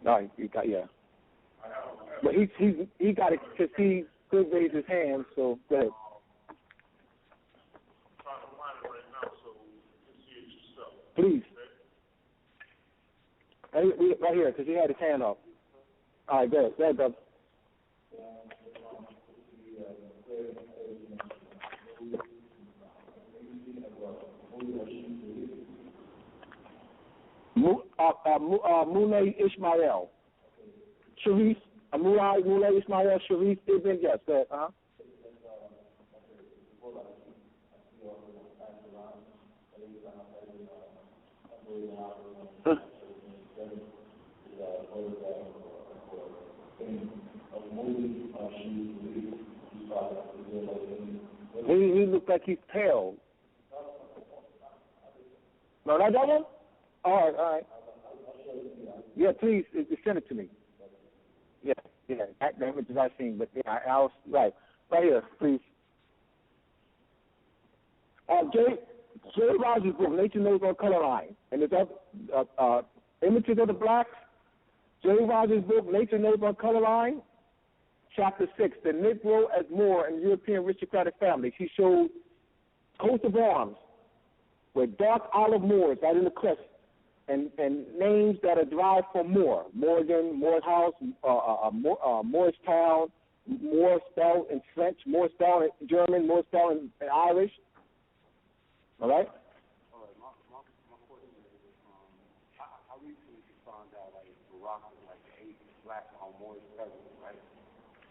No, he got, yeah. But he got it because he could raise his hand, so go ahead. Please. Right here, because he had his hand up. All right, go ahead. Go ahead, brother. Moulay Ismail. Sharif, Moulay Ismail, Sharif Ibn, yes, go ahead, He looked like he's pale. No, not that one? All right. Yeah, please, send it to me. Yeah, the images I've seen, but yeah, I was, right here, please. Jay Rogers' book, Nature Knows on Color Line, and there's images of the blacks, J. Rogers' book, Nature, Neighbor, and Color Line, Chapter 6, the Negro as Moor in European aristocratic families. He showed coats of arms with dark olive Moors out in the cliffs and names that are derived from Moor. Morgan, Moor's House, Moorish Town, Moor spelled in French, Moor spelled in German, Moor spelled in Irish. All right? All right, my question is, I recently found out, like, Barack was like the 8th black Moorish president, right?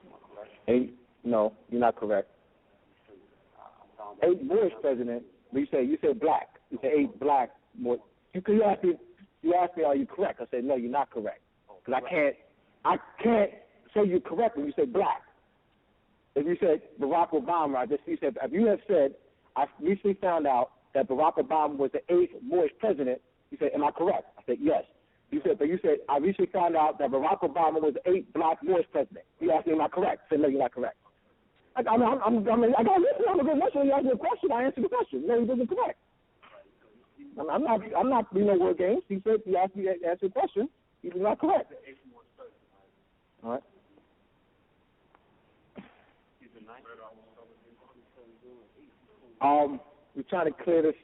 Am I correct? No, you're not correct. 8th Moorish president, you say black. You say 8 black Moorish. You asked me, are you correct? I said, no, you're not correct. Because I can't say you're correct when you say black. If you said Barack Obama, if you have said, I recently found out that Barack Obama was the 8th Moorish president, you said, am I correct? I said, yes. You said, I recently found out that Barack Obama was the 8th black Moorish president. You asked me, am I correct? I said, no, you're not correct. I got to listen. I'm a good listener. You asked me a question, I answered the question. No, he wasn't correct. I'm not word games. He said, he asked me to answer a question. He was not correct. All right. We're trying to clear this.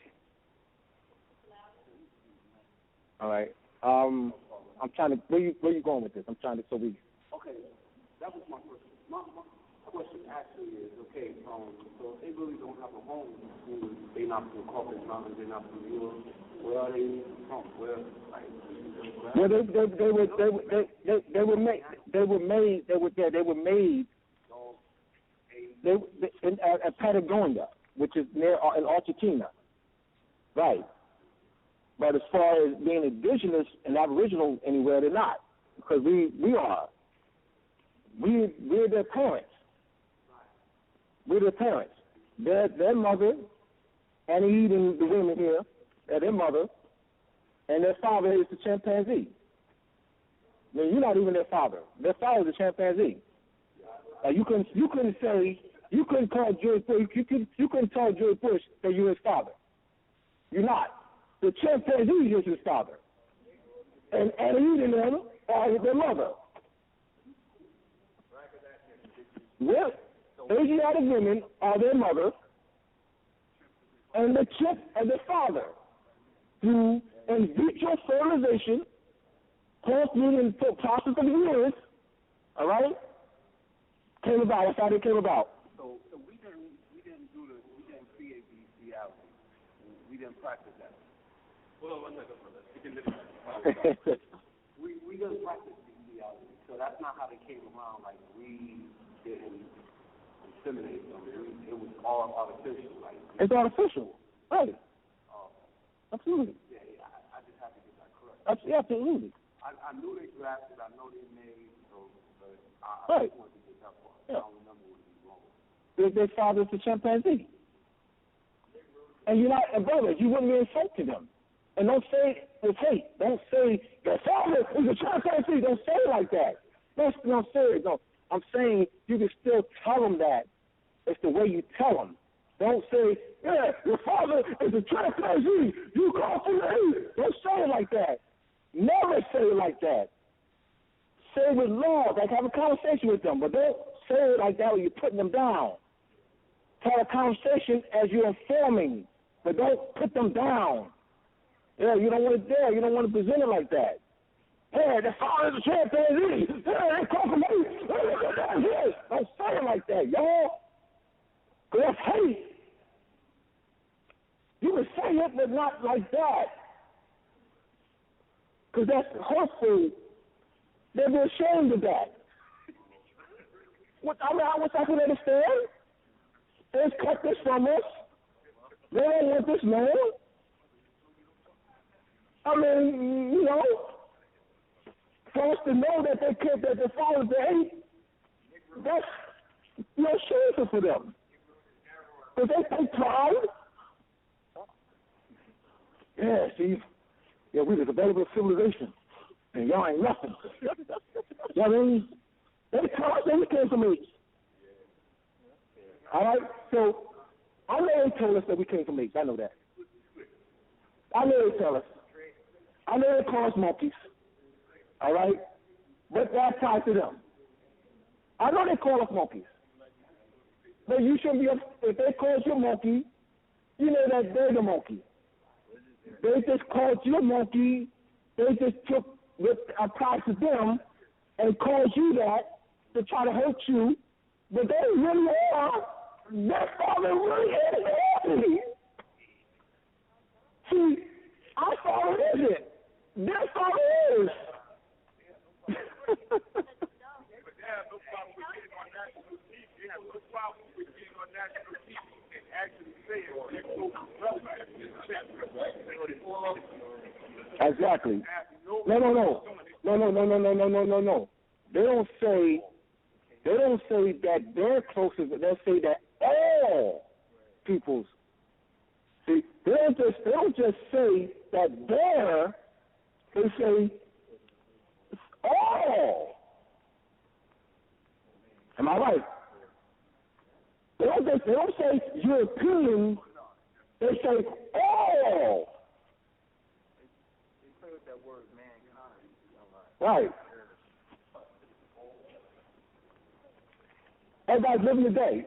All right. I'm trying to. Where you going with this? I'm trying to. Okay, that was my question. My question actually is, okay, so if they really don't have a home, they not from Corporate Mountains, they're not from New York. Where are they from? Where, like? Well, they were made at Patagonia, which is near in Argentina, right? But as far as being indigenous and aboriginal anywhere, they're not, because we're their parents. We're their parents. Their mother, and even the women here, are their mother, and their father is the chimpanzee. I mean, you're not even their father. Their father is a chimpanzee. You couldn't call George Bush. You couldn't tell George Bush that you're his father. You're not. The chimpanzee is his father, and even them are their mother. Well, Asiatic women are their mother, and the chimp are their father. Through in vitro fertilization, cross-breeding process of years, all right, came about. That's how they came about. So we didn't create these realities. We didn't practice that. Well, one second, brother. We didn't practice these realities. So that's not how they came around. Like, we didn't inseminate them. It was all artificial. Like, it's artificial, right? Absolutely. Yeah, I just have to get that correct. Absolutely. I knew they drafted. I know they made. So, but right. I just wanted to get that part. Yeah. I don't remember what was wrong. Their father's a chimpanzee. And you're not, and brothers, you wouldn't be insulting them. And don't say with hate. Don't say your father is a chimpanzee. Don't say it like that. Don't say it. No. I'm saying you can still tell them that. It's the way you tell them. Don't say, yeah, your father is a chimpanzee. You call for me. Don't say it like that. Never say it like that. Say it with love. Like, have a conversation with them. But don't say it like that when you're putting them down. Tell a conversation as you're informing. But don't put them down. Yeah, you don't want it there. You don't want to present it like that. Hey, the father is a chimpanzee. Hey, they call for me. Don't say it like that, y'all. Because that's hate. You can say it, but not like that. Because that's hurtful. They'll be ashamed of that. I wish I could understand. They've cut this from us. They don't want this man. I mean, you know, for us to know that they can't, that the fathers they hate, that's shameful for them. Because they take pride. Yeah, see, we the development of civilization, and y'all ain't nothing. You know what I mean? They came from apes. All right? So, I know they told us that we came from apes. I know that. I know they tell us. I know they call us monkeys. All right? but that's tied to them. I know they call us monkeys, but you shouldn't be. If they call you a monkey, you know that they're the monkey. They just called you a monkey. They just took what applied to them and called you that to try to hurt you, but they really are. That's all they really is. See, I thought it isn't. That's all it is. Exactly. No. They don't say that they're closest, but they'll say that all peoples. See, they don't just say that they're. They say all. Am I right? They don't say European. They say all. They play with that word mankind. Right. Everybody's living today.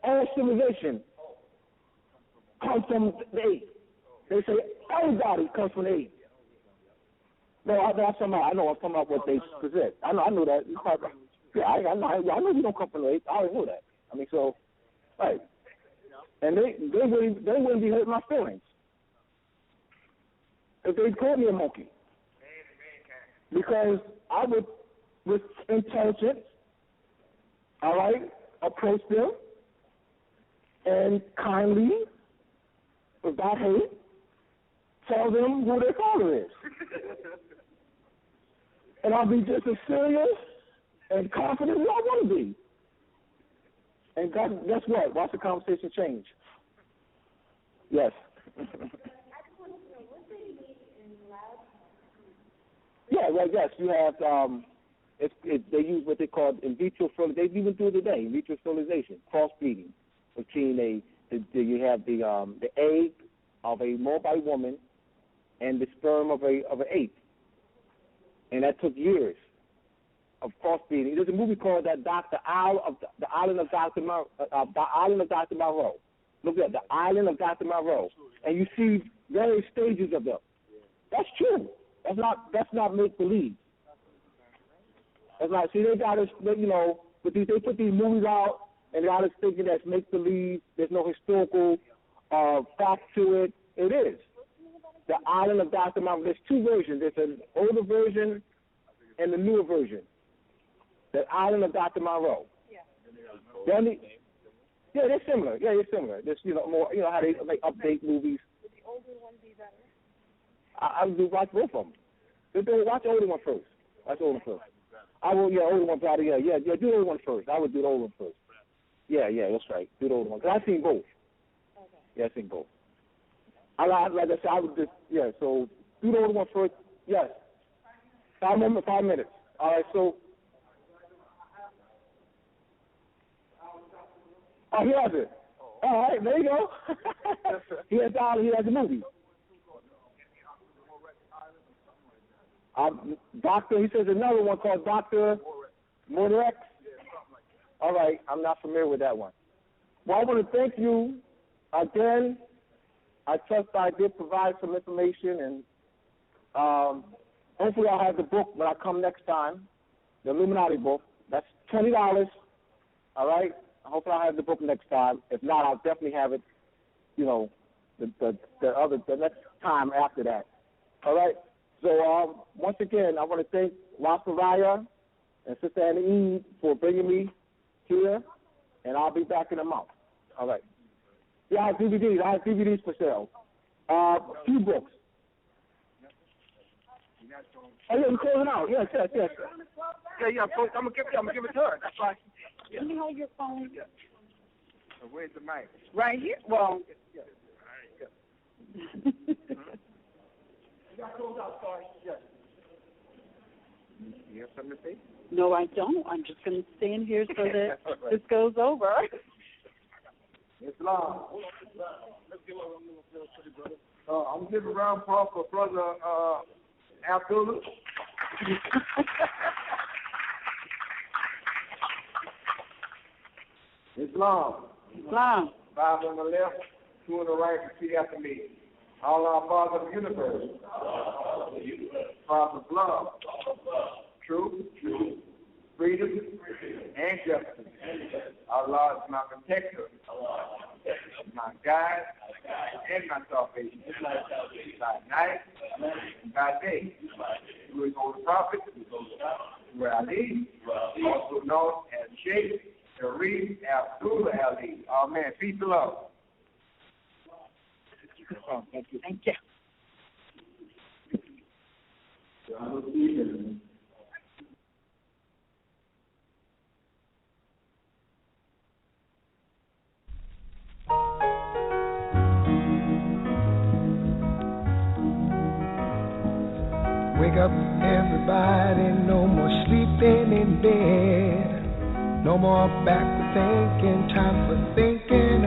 All civilization comes from the ape. They say everybody comes from the ape. No, I'm talking about what they present. I know that. Yeah, I know you don't come from the ape. I already know that. I mean, so, right. And they wouldn't be hurting my feelings if they called me a monkey. Because I would, with intelligence, all right, approach them and kindly, without hate, tell them who their father is. And I'll be just as serious and confident as I want to be. And guess what? Watch the conversation change. Yes. Yeah, well, yes, you have, they use what they call in vitro fertilization. They even do it today, in vitro fertilization, crossbreeding between you have the egg of a mobile woman and the sperm of an ape. And that took years of crossbreeding. There's a movie called The Island of Dr. Moreau. Look at The Island of Dr. Moreau, and you see various stages of them. That's true. That's not make believe. That's not. See, they got us. But they put these movies out, and they got us thinking that's make believe. There's no historical fact to it. It is. The Island of Dr. Moreau. There's two versions. There's an older version and the newer version. The Island of Dr. Moreau. Yeah. They're similar. Yeah, they're similar. There's more. How they update movies. Would the older one be better? I would watch both of them. Watch the older one first. Watch the older one first. I will. Yeah, older one probably. Yeah. Do the older one first. I would do the older one first. Yeah. That's right. Do the older one. Cause I've seen both. Okay. Yeah, I've seen both. Like I said, I would just, so do the older one first. Yes. 5 minutes. All right, so. Oh, he has it. All right, there you go. He has the movie. Doctor, he says another one called Dr. Moorish. All right, I'm not familiar with that one. Well, I want to thank you again. I trust I did provide some information, and hopefully I'll have the book when I come next time, the Illuminati book. That's $20. All right? Hopefully I'll have the book next time. If not, I'll definitely have it, the next time after that. All right? So once again, I want to thank Rastafari and Sister Anna Eve for bringing me here, and I'll be back in a month. All right. Yeah, I have DVDs for sale. A few books. Oh, yeah, we're closing out. Yes. Yeah. I'm gonna give it to her. That's fine. Yeah. Can you hold your phone? Yeah. So where's the mic? Right here. Well. Yeah. Yeah. You got to close out, sorry. Yes. You have something to say? No, I don't. I'm just going to stand here so that this goes over. Islam. I'm giving a round of applause for Brother Abdullah. Islam. Islam. 5 on the left, 2 on the right, repeat after me. Allah, Father of the universe. Father of love. Truth. Freedom. And justice. Allah is my protector. My guide. And my salvation. By night and by day. Who is on the prophet. Where Ali. Also known as Sheikh Talib Abdullah Ali. Amen. Peace and love. Thank you. Thank you. Wake up, everybody, no more sleeping in bed. No more backward thinking, time for thinking